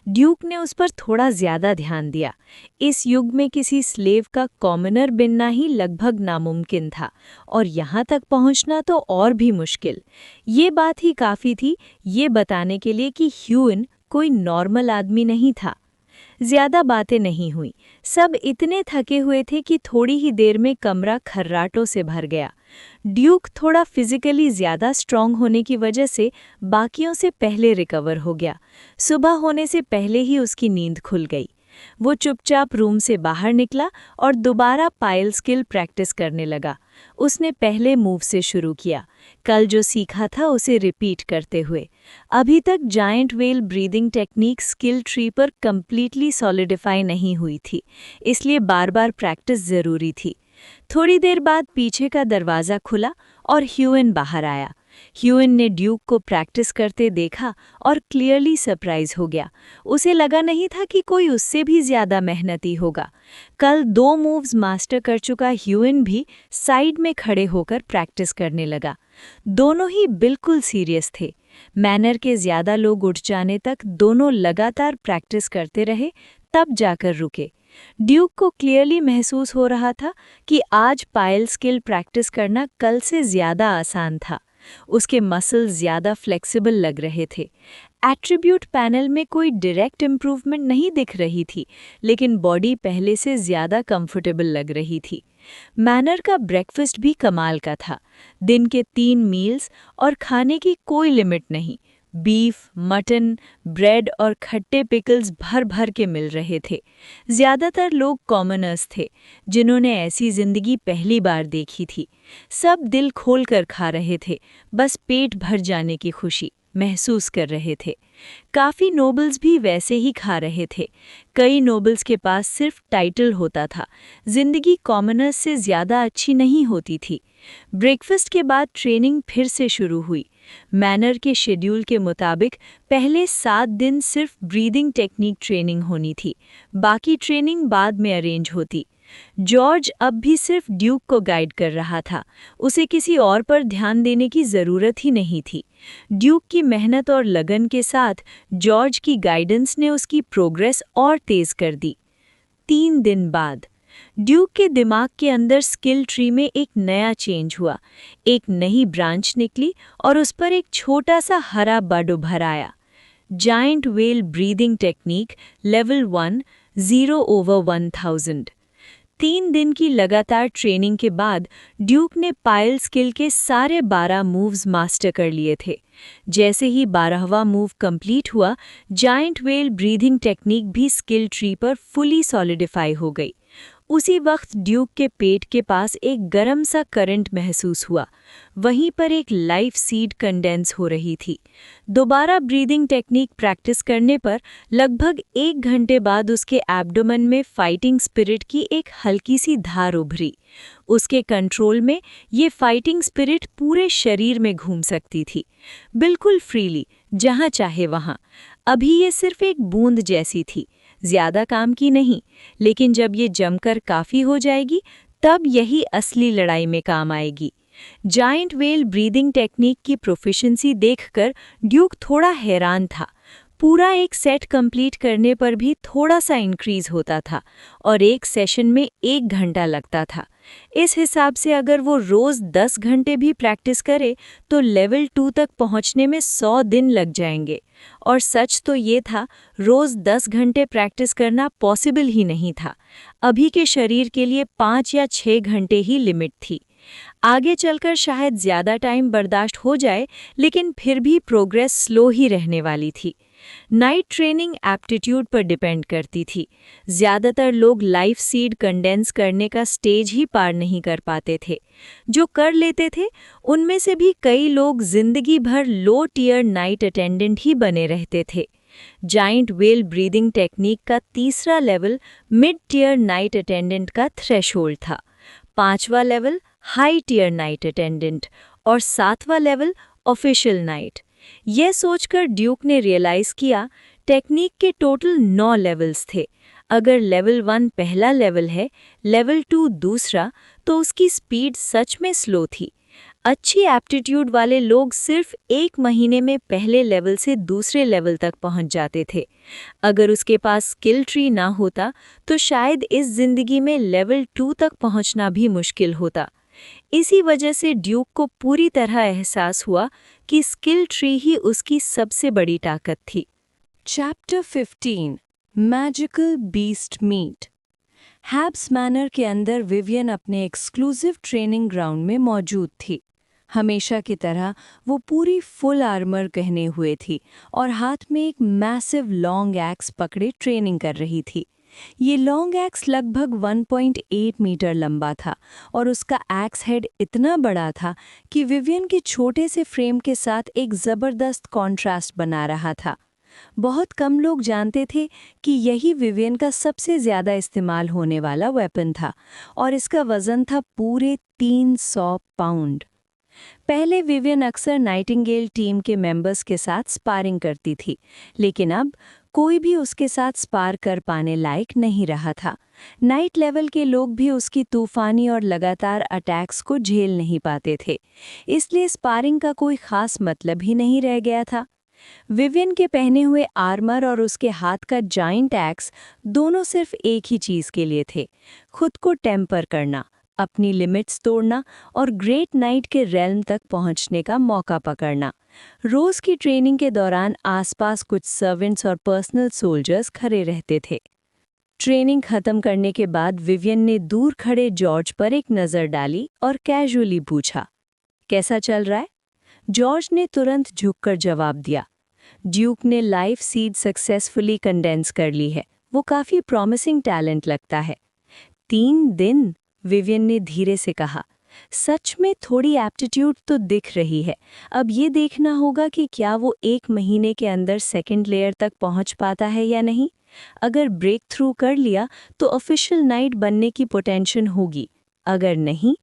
ड्यूक ने उस पर थोड़ा ज्यादा ध्यान दिया। इस युग में किसी स्लेव का कॉमनर बनना ही लगभग नामुमकिन था, और यहाँ तक पहुँचना तो और भी मुश्किल। ये बात ही काफ़ी थी ये बताने के लिए कि ह्यूइन कोई नॉर्मल आदमी नहीं था। ज्यादा बातें नहीं हुई। सब इतने थके हुए थे कि थोड़ी ही देर में कमरा खर्राटों से भर गया। ड्यूक थोड़ा फिजिकली ज्यादा स्ट्रांग होने की वजह से बाकियों से पहले रिकवर हो गया। सुबह होने से पहले ही उसकी नींद खुल गई। वो चुपचाप रूम से बाहर निकला और दोबारा पाइल स्किल प्रैक्टिस करने लगा। उसने पहले मूव से शुरू किया, कल जो सीखा था उसे रिपीट करते हुए। अभी तक giant whale breathing technique skill tree पर कंप्लीटली सॉलिडिफाई नहीं हुई थी, इसलिए बार बार प्रैक्टिस जरूरी थी। थोड़ी देर बाद पीछे का दरवाज़ा खुला और ह्यूइन बाहर आया। ह्यूइन ने ड्यूक को प्रैक्टिस करते देखा और क्लियरली सरप्राइज हो गया। उसे लगा नहीं था कि कोई उससे भी ज्यादा मेहनती होगा। कल 2 मूव्स मास्टर कर चुका ह्यूइन भी साइड में खड़े होकर प्रैक्टिस करने लगा। दोनों ही बिल्कुल सीरियस थे। मैनर के ज्यादा लोग उठ जाने तक दोनों लगातार प्रैक्टिस करते रहे, तब जाकर रुके। ड्यूक को क्लियरली महसूस हो रहा था कि आज पाइल स्किल प्रैक्टिस करना कल से ज्यादा आसान था। उसके मसल्स ज्यादा फ्लेक्सिबल लग रहे थे। एट्रीब्यूट पैनल में कोई डायरेक्ट इम्प्रूवमेंट नहीं दिख रही थी, लेकिन बॉडी पहले से ज्यादा कंफर्टेबल लग रही थी। मैनर का ब्रेकफास्ट भी कमाल का था। दिन के 3 मील्स और खाने की कोई लिमिट नहीं। बीफ, मटन, ब्रेड और खट्टे पिकल्स भर भर के मिल रहे थे। ज्यादातर लोग कॉमनर्स थे, जिन्होंने ऐसी जिंदगी पहली बार देखी थी। सब दिल खोलकर खा रहे थे, बस पेट भर जाने की खुशी महसूस कर रहे थे। काफ़ी नोबल्स भी वैसे ही खा रहे थे। कई नोबल्स के पास सिर्फ टाइटल होता था, जिंदगी कॉमनर्स से ज़्यादा अच्छी नहीं होती थी। ब्रेकफास्ट के बाद ट्रेनिंग फिर से शुरू हुई। मैनर के शेड्यूल के मुताबिक पहले 7 दिन सिर्फ ब्रीदिंग टेक्निक ट्रेनिंग होनी थी, बाकी ट्रेनिंग बाद में अरेंज होती। जॉर्ज अब भी सिर्फ ड्यूक को गाइड कर रहा था, उसे किसी और पर ध्यान देने की ज़रूरत ही नहीं थी। ड्यूक की मेहनत और लगन के साथ जॉर्ज की गाइडेंस ने उसकी प्रोग्रेस और तेज़ कर दी। 3 दिन बाद ड्यूक के दिमाग के अंदर स्किल ट्री में एक नया चेंज हुआ। एक नई ब्रांच निकली और उस पर एक छोटा सा हरा बड उभर आया। Giant whale breathing technique level 1 0/1000। 3 दिन की लगातार ट्रेनिंग के बाद ड्यूक ने पायल स्किल के सारे 12 मूव्स मास्टर कर लिए थे। जैसे ही 12वां मूव कंप्लीट हुआ, जायंट व्हेल ब्रीदिंग टेक्निक भी स्किल ट्री पर फुली सॉलिडिफाई हो गई। उसी वक्त ड्यूक के पेट के पास एक गर्म सा करंट महसूस हुआ। वहीं पर एक लाइफ सीड कंडेंस हो रही थी। दोबारा ब्रीदिंग टेक्निक प्रैक्टिस करने पर लगभग 1 घंटे बाद उसके एब्डोमेन में फाइटिंग स्पिरिट की एक हल्की सी धार उभरी। उसके कंट्रोल में ये फाइटिंग स्पिरिट पूरे शरीर में घूम सकती थी, बिल्कुल फ्रीली, जहाँ चाहे वहाँ। अभी ये सिर्फ एक बूंद जैसी थी, ज्यादा काम की नहीं, लेकिन जब ये जमकर काफी हो जाएगी तब यही असली लड़ाई में काम आएगी। जायंट व्हेल ब्रीदिंग टेक्निक की प्रोफिशिएंसी देखकर ड्यूक थोड़ा हैरान था। पूरा एक सेट कंप्लीट करने पर भी थोड़ा सा इंक्रीज होता था और एक सेशन में 1 घंटा लगता था। इस हिसाब से अगर वो रोज 10 घंटे भी प्रैक्टिस करे तो लेवल 2 तक पहुंचने में 100 दिन लग जाएंगे। और सच तो ये था, रोज 10 घंटे प्रैक्टिस करना पॉसिबल ही नहीं था। अभी के शरीर के लिए 5 या 6 घंटे ही लिमिट थी। आगे चलकर शायद ज्यादा टाइम बर्दाश्त हो जाए, लेकिन फिर भी प्रोग्रेस स्लो ही रहने वाली थी। नाइट ट्रेनिंग एप्टीट्यूड पर डिपेंड करती थी। ज़्यादातर लोग लाइफ सीड कंडेंस करने का स्टेज ही पार नहीं कर पाते थे। जो कर लेते थे उनमें से भी कई लोग जिंदगी भर लो टियर नाइट अटेंडेंट ही बने रहते थे। जायंट व्हेल ब्रीदिंग टेक्निक का तीसरा level mid tier knight attendant का थ्रेशोल्ड था। 5वां level high tier knight attendant और 7वां लेवल ऑफिशियल नाइट। यह सोचकर ड्यूक ने रियलाइज किया, टेक्निक के टोटल 9 लेवल्स थे। अगर लेवल 1 पहला लेवल है, लेवल 2 दूसरा, तो उसकी स्पीड सच में स्लो थी। अच्छी एप्टीट्यूड वाले लोग सिर्फ 1 महीने में पहले लेवल से दूसरे लेवल तक पहुंच जाते थे। अगर उसके पास स्किल ट्री ना होता तो शायद इस जिंदगी में लेवल 2 तक पहुंचना भी मुश्किल होता। इसी वजह से ड्यूक को पूरी तरह एहसास हुआ कि स्किल ट्री ही उसकी सबसे बड़ी ताकत थी। Chapter 15 magical beast meat. Habs manor के अंदर विवियन अपने एक्सक्लूसिव ट्रेनिंग ग्राउंड में मौजूद थी। हमेशा की तरह वो पूरी फुल आर्मर पहने हुए थी और हाथ में एक मैसिव लॉन्ग एक्स पकड़े ट्रेनिंग कर रही थी। ये लॉन्ग एक्स लगभग 1.8 मीटर लंबा था और उसका एक्स हेड इतना बड़ा था कि विवियन के छोटे से फ्रेम के साथ एक ज़बरदस्त कॉन्ट्रास्ट बना रहा था। बहुत कम लोग जानते थे कि यही विवियन का सबसे ज़्यादा इस्तेमाल होने वाला वेपन था और इसका वज़न था पूरे 300 पाउंड। पहले विवियन अक्सर नाइटिंगेल टीम के मेंबर्स के साथ स्पारिंग करती थी, लेकिन अब कोई भी उसके साथ स्पार कर पाने लायक नहीं रहा था। नाइट लेवल के लोग भी उसकी तूफानी और लगातार अटैक्स को झेल नहीं पाते थे, इसलिए स्पारिंग का कोई खास मतलब ही नहीं रह गया था। विवियन के पहने हुए आर्मर और उसके हाथ का जाइंट एक्स दोनों सिर्फ एक ही चीज़ के लिए थे, खुद को टेम्पर करना, अपनी लिमिट्स तोड़ना और ग्रेट नाइट के रेल्म तक पहुंचने का मौका पकड़ना। रोज़ की ट्रेनिंग के दौरान आसपास कुछ सर्वेंट्स और पर्सनल सोल्जर्स खड़े रहते थे। ट्रेनिंग खत्म करने के बाद विवियन ने दूर खड़े जॉर्ज पर एक नज़र डाली और कैजुअली पूछा, कैसा चल रहा है? जॉर्ज ने तुरंत झुककर जवाब दिया, ड्यूक ने लाइफ सीड सक्सेसफुली कंडेंस कर ली है, वो काफ़ी प्रॉमिसिंग टैलेंट लगता है। 3 दिन, विवियन ने धीरे से कहा, सच में थोड़ी एप्टीट्यूड तो दिख रही है। अब ये देखना होगा कि क्या वो 1 महीने के अंदर सेकंड लेयर तक पहुंच पाता है या नहीं। अगर ब्रेक थ्रू कर लिया तो ऑफिशियल नाइट बनने की पोटेंशियल होगी, अगर नहीं।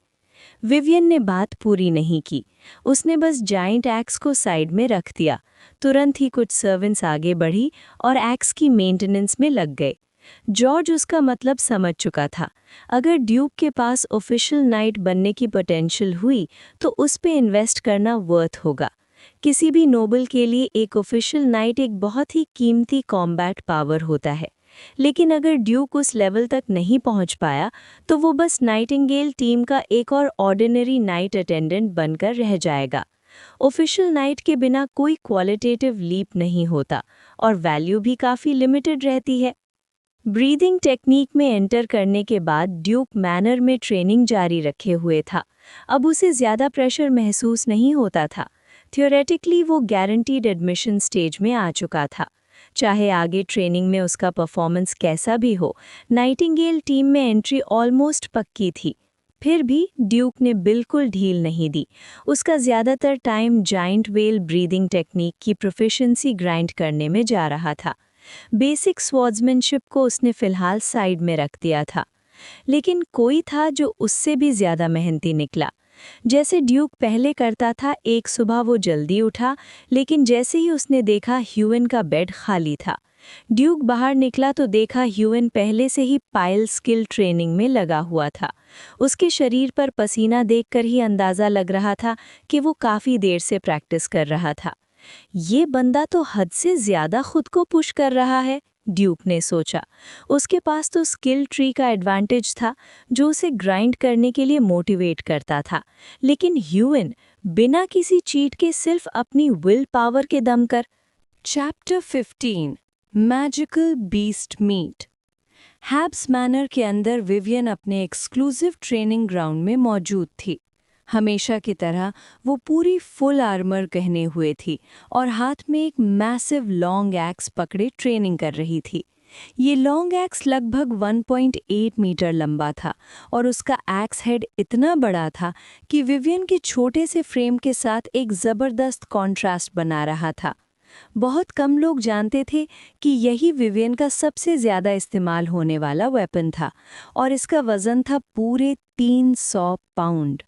विवियन ने बात पूरी नहीं की, उसने बस जाइंट एक्स को साइड में रख दिया। तुरंत ही कुछ सर्वेंट्स आगे बढ़ी और एक्स की मेंटेनेंस में लग गए। जॉर्ज उसका मतलब समझ चुका था। अगर ड्यूक के पास ऑफिशियल नाइट बनने की पोटेंशियल हुई तो उस पे इन्वेस्ट करना वर्थ होगा। किसी भी नोबल के लिए एक ऑफिशियल नाइट एक बहुत ही कीमती कॉम्बैट पावर होता है, लेकिन अगर ड्यूक उस लेवल तक नहीं पहुंच पाया तो वो बस नाइटिंगेल टीम का एक और ऑर्डिनरी नाइट अटेंडेंट बनकर रह जाएगा। ऑफिशियल नाइट के बिना कोई क्वालिटेटिव लीप नहीं होता और वैल्यू भी काफ़ी लिमिटेड रहती है। ब्रीदिंग टेक्निक में एंटर करने के बाद ड्यूक मैनर में ट्रेनिंग जारी रखे हुए था। अब उसे ज़्यादा प्रेशर महसूस नहीं होता था। थियोरेटिकली वो गारंटीड एडमिशन स्टेज में आ चुका था। चाहे आगे ट्रेनिंग में उसका परफॉर्मेंस कैसा भी हो, नाइटिंगेल टीम में एंट्री ऑलमोस्ट पक्की थी। फिर भी ड्यूक ने बिल्कुल ढील नहीं दी। उसका ज़्यादातर time giant well breathing technique की प्रोफिशिएंसी ग्राइंड करने में जा रहा था। बेसिक स्वॉर्ड्समैनशिप को उसने फिलहाल साइड में रख दिया था। लेकिन कोई था जो उससे भी ज़्यादा मेहनती निकला। जैसे ड्यूक पहले करता था, एक सुबह वो जल्दी उठा, लेकिन जैसे ही उसने देखा ह्यूएन का बेड खाली था। ड्यूक बाहर निकला तो देखा ह्यूएन पहले से ही पाइल स्किल ट्रेनिंग में लगा हुआ था। उसके शरीर पर पसीना देखकर ही अंदाज़ा लग रहा था कि वो काफ़ी देर से प्रैक्टिस कर रहा था। ये बंदा तो हद से ज़्यादा खुद को पुश कर रहा है, ड्यूक ने सोचा। उसके पास तो स्किल ट्री का एडवांटेज था जो उसे ग्राइंड करने के लिए मोटिवेट करता था, लेकिन ह्यूएन बिना किसी चीट के सिर्फ अपनी विल पावर के दम कर। Chapter 15 magical beast meat. Habs manor के अंदर विवियन अपने एक्सक्लूसिव ट्रेनिंग ग्राउंड में मौजूद थी। हमेशा की तरह वो पूरी फुल आर्मर पहने हुए थी और हाथ में एक मैसिव लॉन्ग एक्स पकड़े ट्रेनिंग कर रही थी। ये लॉन्ग एक्स लगभग 1.8 मीटर लंबा था और उसका एक्स हेड इतना बड़ा था कि विवियन के छोटे से फ्रेम के साथ एक ज़बरदस्त कॉन्ट्रास्ट बना रहा था। बहुत कम लोग जानते थे कि यही विवियन का सबसे ज़्यादा इस्तेमाल होने वाला वेपन था और इसका वज़न था पूरे 300 पाउंड।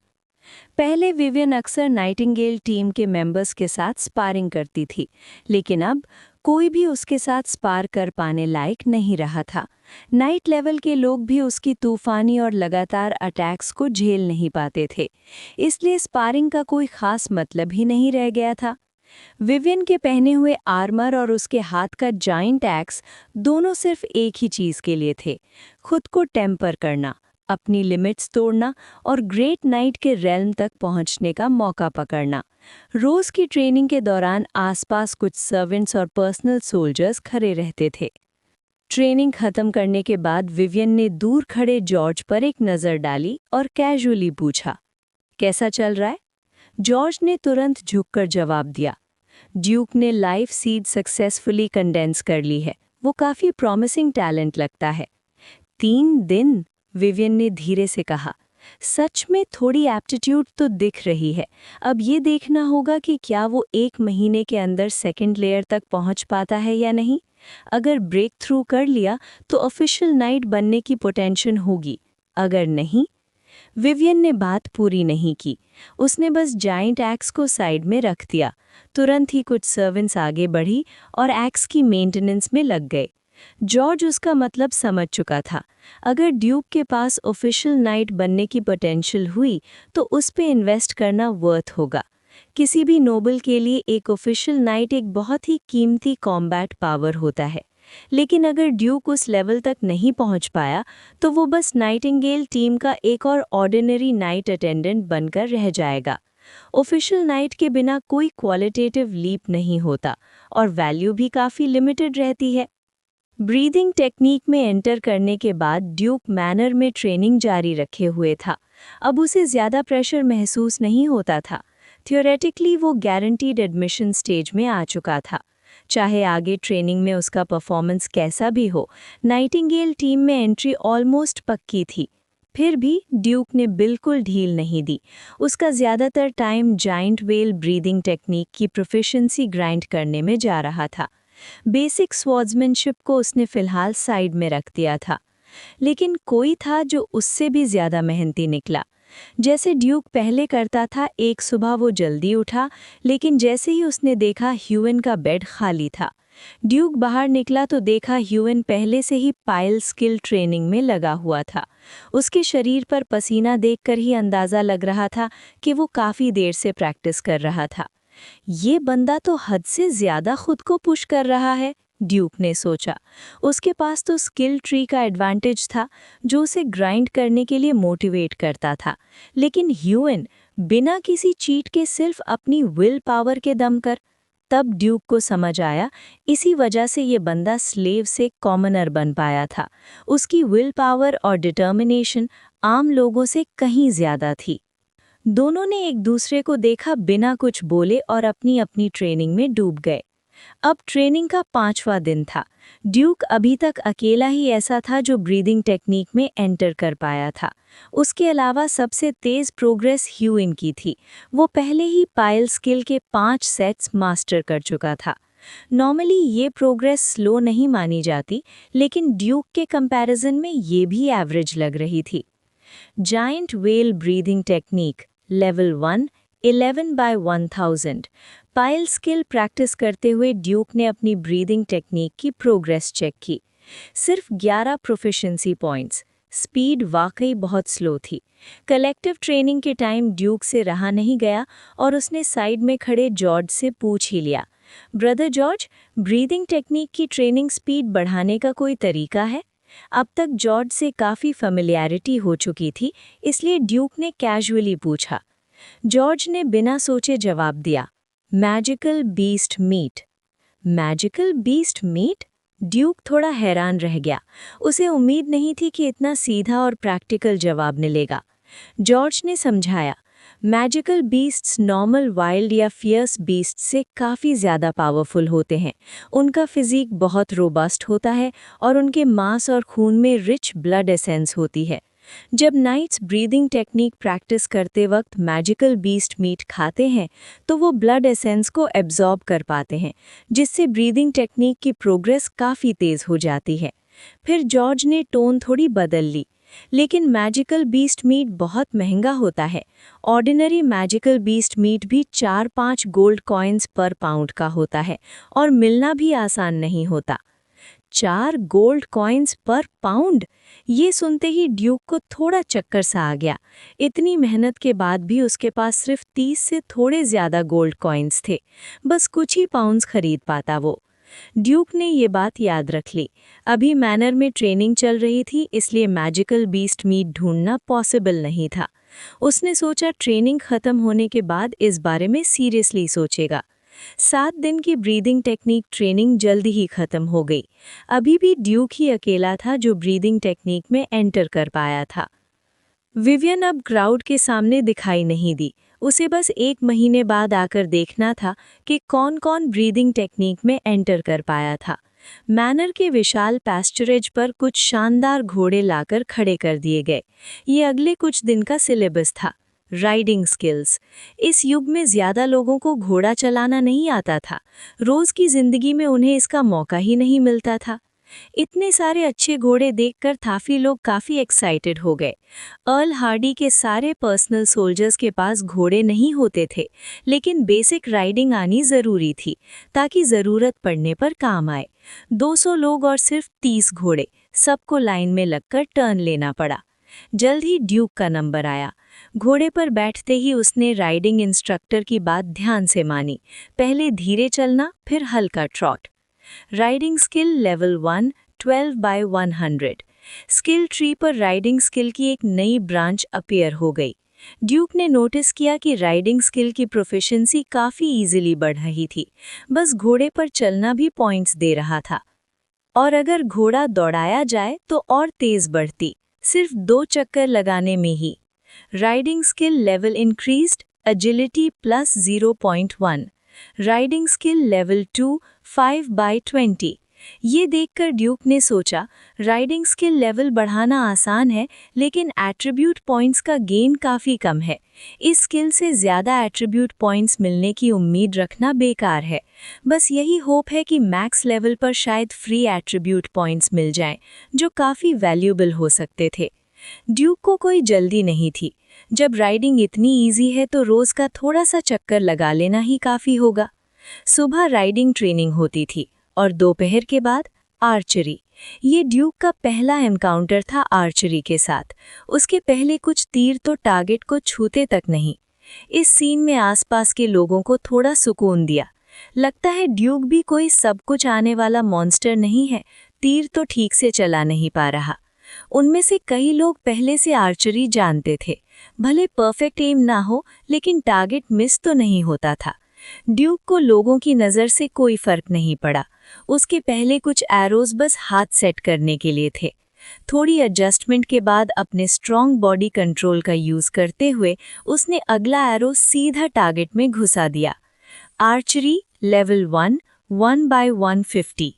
पहले विवियन अक्सर नाइटिंगेल टीम के मेंबर्स के साथ स्पारिंग करती थी, लेकिन अब कोई भी उसके साथ स्पार कर पाने लायक नहीं रहा था। नाइट लेवल के लोग भी उसकी तूफानी और लगातार अटैक्स को झेल नहीं पाते थे, इसलिए स्पारिंग का कोई खास मतलब ही नहीं रह गया था। विवियन के पहने हुए आर्मर और उसके हाथ का जाइंट एक्स दोनों सिर्फ एक ही चीज़ के लिए थे, खुद को टेम्पर करना, अपनी लिमिट्स तोड़ना और ग्रेट नाइट के रेल्म तक पहुंचने का मौका पकड़ना। रोज़ की ट्रेनिंग के दौरान आसपास कुछ सर्वेंट्स और पर्सनल सोल्जर्स खड़े रहते थे। ट्रेनिंग खत्म करने के बाद विवियन ने दूर खड़े जॉर्ज पर एक नज़र डाली और कैजुअली पूछा, कैसा चल रहा है? जॉर्ज ने तुरंत झुककर जवाब दिया, ड्यूक ने लाइफ सीड सक्सेसफुली कंडेंस कर ली है, वो काफ़ी प्रॉमिसिंग टैलेंट लगता है। 3 दिन, विवियन ने धीरे से कहा। सच में थोड़ी एप्टीट्यूड तो दिख रही है, अब ये देखना होगा कि क्या वो 1 महीने के अंदर सेकंड लेयर तक पहुंच पाता है या नहीं। अगर ब्रेक थ्रू कर लिया तो ऑफिशियल नाइट बनने की पोटेंशियल होगी, अगर नहीं। विवियन ने बात पूरी नहीं की, उसने बस जाइंट एक्स को साइड में रख दिया। तुरंत ही कुछ सर्वेंट्स आगे बढ़ी और एक्स की मेंटेनेंस में लग गए। जॉर्ज उसका मतलब समझ चुका था। अगर ड्यूक के पास ऑफिशियल नाइट बनने की पोटेंशियल हुई तो उस पे इन्वेस्ट करना वर्थ होगा। किसी भी नोबल के लिए एक ऑफिशियल नाइट एक बहुत ही कीमती कॉम्बैट पावर होता है, लेकिन अगर ड्यूक उस लेवल तक नहीं पहुंच पाया तो वो बस नाइटिंगेल टीम का एक और ऑर्डिनरी नाइट अटेंडेंट बनकर रह जाएगा। ऑफिशियल नाइट के बिना कोई क्वालिटेटिव लीप नहीं होता और वैल्यू भी काफ़ी लिमिटेड रहती है। ब्रीदिंग टेक्निक में एंटर करने के बाद ड्यूक मैनर में ट्रेनिंग जारी रखे हुए था। अब उसे ज़्यादा प्रेशर महसूस नहीं होता था। थियोरेटिकली वो गारंटीड एडमिशन स्टेज में आ चुका था। चाहे आगे ट्रेनिंग में उसका परफॉर्मेंस कैसा भी हो, नाइटिंगेल टीम में एंट्री ऑलमोस्ट पक्की थी। फिर भी ड्यूक ने बिल्कुल ढील नहीं दी। उसका ज़्यादातर time giant well breathing technique की प्रोफिशिएंसी ग्राइंड करने में जा रहा था। बेसिक स्वॉर्ड्समैनशिप को उसने फिलहाल साइड में रख दिया था। लेकिन कोई था जो उससे भी ज़्यादा मेहनती निकला। जैसे ड्यूक पहले करता था, एक सुबह वो जल्दी उठा, लेकिन जैसे ही उसने देखा ह्यूएन का बेड खाली था। ड्यूक बाहर निकला तो देखा ह्यूएन पहले से ही पायल स्किल ट्रेनिंग में लगा हुआ था। उसके शरीर पर पसीना देखकर ही अंदाज़ा लग रहा था कि वो काफ़ी देर से प्रैक्टिस कर रहा था। ये बंदा तो हद से ज़्यादा खुद को पुश कर रहा है, ड्यूक ने सोचा। उसके पास तो स्किल ट्री का एडवांटेज था जो उसे ग्राइंड करने के लिए मोटिवेट करता था, लेकिन ह्यूएन बिना किसी चीट के सिर्फ अपनी विल पावर के दम कर। तब ड्यूक को समझ आया, इसी वजह से ये बंदा स्लेव से कॉमनर बन पाया था। उसकी विल पावर और डिटर्मिनेशन आम लोगों से कहीं ज़्यादा थी। दोनों ने एक दूसरे को देखा बिना कुछ बोले और अपनी अपनी ट्रेनिंग में डूब गए। अब ट्रेनिंग का 5वां दिन था। ड्यूक अभी तक अकेला ही ऐसा था जो ब्रीदिंग टेक्निक में एंटर कर पाया था। उसके अलावा सबसे तेज़ प्रोग्रेस ह्यूएन की थी। वो पहले ही पायल स्किल के 5 सेट्स मास्टर कर चुका था। नॉर्मली ये प्रोग्रेस स्लो नहीं मानी जाती, लेकिन ड्यूक के कंपैरिजन में ये भी एवरेज लग रही थी। Giant whale breathing technique level 1 11/1000। पायल स्किल प्रैक्टिस करते हुए ड्यूक ने अपनी ब्रीदिंग टेक्निक की प्रोग्रेस चेक की। सिर्फ 11 प्रोफिशिएंसी पॉइंट्स। स्पीड वाकई बहुत स्लो थी। कलेक्टिव ट्रेनिंग के टाइम ड्यूक से रहा नहीं गया और उसने साइड में खड़े जॉर्ज से पूछ ही लिया, ब्रदर जॉर्ज, ब्रीदिंग टेक्निक की ट्रेनिंग स्पीड बढ़ाने का कोई तरीका है? अब तक जॉर्ज से काफ़ी फेमिलियरिटी हो चुकी थी, इसलिए ड्यूक ने कैजुअली पूछा। जॉर्ज ने बिना सोचे जवाब दिया, magical beast meat. Magical beast meat? Duke थोड़ा हैरान रह गया। उसे उम्मीद नहीं थी कि इतना सीधा और प्रैक्टिकल जवाब मिलेगा। जॉर्ज ने समझाया, मैजिकल बीस्ट्स नॉर्मल वाइल्ड या फियर्स बीस्ट से काफ़ी ज़्यादा पावरफुल होते हैं। उनका फिजिक बहुत रोबस्ट होता है और उनके मांस और खून में रिच ब्लड एसेंस होती है। जब नाइट्स ब्रीदिंग टेक्निक प्रैक्टिस करते वक्त मैजिकल बीस्ट मीट खाते हैं तो वो ब्लड एसेंस को एब्जॉर्ब कर पाते हैं, जिससे ब्रीदिंग टेक्निक की प्रोग्रेस काफ़ी तेज़ हो जाती है। फिर जॉर्ज ने टोन थोड़ी बदल ली, लेकिन मैजिकल बीस्ट मीट बहुत महंगा होता है। ऑर्डिनरी मैजिकल बीस्ट मीट भी 4-5 गोल्ड कॉइन्स पर पाउंड का होता है और मिलना भी आसान नहीं होता। 4 गोल्ड कॉइन्स पर पाउंड? ये सुनते ही ड्यूक को थोड़ा चक्कर सा आ गया। इतनी मेहनत के बाद भी उसके पास सिर्फ 30 से थोड़े ज़्यादा गोल्ड कॉइन्स थे। बस कुछ ही पाउंड्स खरीद पाता वो। ड्यूक ने ये बात याद रख ली। अभी मैनर में ट्रेनिंग चल रही थी, इसलिए मैजिकल बीस्ट मीट ढूंढना पॉसिबल नहीं था। उसने सोचा ट्रेनिंग खत्म होने के बाद इस बारे में सीरियसली सोचेगा। 7 दिन की ब्रीदिंग टेक्निक ट्रेनिंग जल्दी ही खत्म हो गई। अभी भी ड्यूक ही अकेला था जो ब्रीदिंग टेक्निक में एंटर कर पाया था। विवियन अब क्राउड के सामने दिखाई नहीं दी। उसे बस 1 महीने बाद आकर देखना था कि कौन-कौन ब्रीदिंग टेक्निक में एंटर कर पाया था। मैनर के विशाल पैस्चरेज पर कुछ शानदार घोड़े लाकर खड़े कर दिए गए। ये अगले कुछ दिन का सिलेबस था। Riding skills. इस युग में ज़्यादा लोगों को घोड़ा चलाना नहीं आता था। रोज़ की ज़िंदगी में उन्हें इसका मौका ही नहीं मिलता था। इतने सारे अच्छे घोड़े देखकर थाफी लोग काफ़ी एक्साइटेड हो गए। अर्ल हार्डी के सारे पर्सनल सोल्जर्स के पास घोड़े नहीं होते थे, लेकिन बेसिक राइडिंग आनी ज़रूरी थी ताकि ज़रूरत पड़ने पर काम आए। 200 लोग और सिर्फ 30 घोड़े, सबको लाइन में लगकर टर्न लेना पड़ा। जल्द ही ड्यूक का नंबर आया। घोड़े पर बैठते ही उसने राइडिंग इंस्ट्रक्टर की बात ध्यान से मानी। पहले धीरे चलना, फिर हल्का trout. Riding skill level 1 12/100। Skill tree पर राइडिंग स्किल की एक नई ब्रांच अपीयर हो गई। ड्यूक ने नोटिस किया कि राइडिंग स्किल की प्रोफिशिएंसी काफ़ी इजीली बढ़ रही थी। बस घोड़े पर चलना भी पॉइंट्स दे रहा था। और अगर घोड़ा दौड़ाया जाए तो और तेज़ बढ़ती, सिर्फ 2 चक्कर लगाने में ही। Riding skill level increased, agility plus 0.1। Riding skill level 2 5/20। ये देखकर ड्यूक ने सोचा, राइडिंग स्किल लेवल बढ़ाना आसान है, लेकिन एट्रीब्यूट पॉइंट्स का गेन काफ़ी कम है। इस स्किल से ज़्यादा एट्रीब्यूट पॉइंट्स मिलने की उम्मीद रखना बेकार है। बस यही होप है कि मैक्स लेवल पर शायद फ्री एट्रीब्यूट पॉइंट्स मिल जाएं, जो काफ़ी वैल्यूएबल हो सकते थे। ड्यूक को कोई जल्दी नहीं थी। जब राइडिंग इतनी ईजी है तो रोज़ का थोड़ा सा चक्कर लगा लेना ही काफ़ी होगा। सुबह राइडिंग ट्रेनिंग होती थी और दोपहर के बाद आर्चरी। ये ड्यूक का पहला एनकाउंटर था आर्चरी के साथ। उसके पहले कुछ तीर तो टारगेट को छूते तक नहीं। इस सीन में आसपास के लोगों को थोड़ा सुकून दिया। लगता है ड्यूक भी कोई सब कुछ आने वाला मॉन्स्टर नहीं है, तीर तो ठीक से चला नहीं पा रहा। उनमें से कई लोग पहले से आर्चरी जानते थे। भले परफेक्ट एम ना हो, लेकिन टारगेट मिस तो नहीं होता था। ड्यूक को लोगों की नज़र से कोई फर्क नहीं पड़ा। उसके पहले कुछ एरोज बस हाथ सेट करने के लिए थे। थोड़ी एडजस्टमेंट के बाद अपने स्ट्रॉन्ग बॉडी कंट्रोल का यूज़ करते हुए उसने अगला एरो सीधा टारगेट में घुसा दिया। Archery level 1 1/150।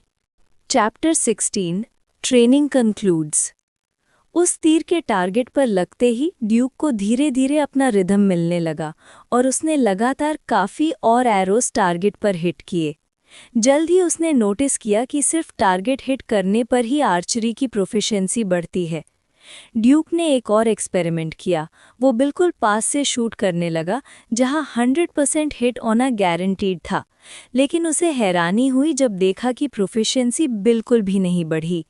Chapter 16 training concludes. उस तीर के टारगेट पर लगते ही ड्यूक को धीरे धीरे अपना रिदम मिलने लगा और उसने लगातार काफ़ी और एरोस टारगेट पर हिट किए। जल्द ही उसने नोटिस किया कि सिर्फ टारगेट हिट करने पर ही आर्चरी की प्रोफिशिएंसी बढ़ती है। ड्यूक ने एक और एक्सपेरिमेंट किया। वो बिल्कुल पास से शूट करने लगा जहां 100% हिट होना गारंटीड था, लेकिन उसे हैरानी हुई जब देखा कि प्रोफिशिएंसी बिल्कुल भी नहीं बढ़ी।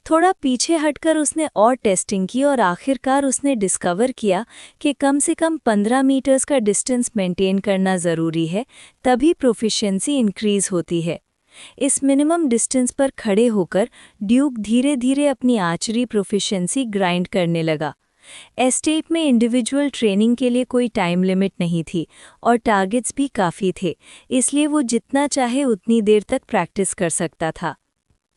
थोड़ा पीछे हटकर उसने और टेस्टिंग की और आखिरकार उसने डिस्कवर किया कि कम से कम 15 मीटर्स का डिस्टेंस मेंटेन करना ज़रूरी है, तभी प्रोफिशिएंसी इंक्रीज होती है। इस मिनिमम डिस्टेंस पर खड़े होकर ड्यूक धीरे धीरे अपनी आर्चरी प्रोफिशिएंसी ग्राइंड करने लगा। एस्टेट में इंडिविजुअल ट्रेनिंग के लिए कोई टाइम लिमिट नहीं थी और टारगेट्स भी काफ़ी थे, इसलिए वो जितना चाहे उतनी देर तक प्रैक्टिस कर सकता था।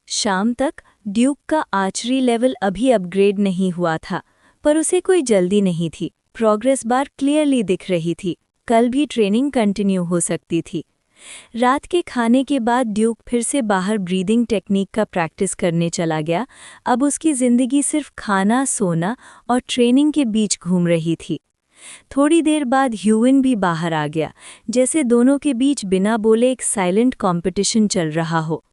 शाम तक ड्यूक का आर्चरी लेवल अभी अपग्रेड नहीं हुआ था, पर उसे कोई जल्दी नहीं थी। प्रोग्रेस बार क्लियरली दिख रही थी। कल भी ट्रेनिंग कंटिन्यू हो सकती थी। रात के खाने के बाद ड्यूक फिर से बाहर ब्रीदिंग टेक्निक का प्रैक्टिस करने चला गया। अब उसकी ज़िंदगी सिर्फ खाना, सोना और ट्रेनिंग के बीच घूम रही थी। थोड़ी देर बाद ह्यूवन भी बाहर आ गया, जैसे दोनों के बीच बिना बोले एक साइलेंट कॉम्पिटिशन चल रहा हो।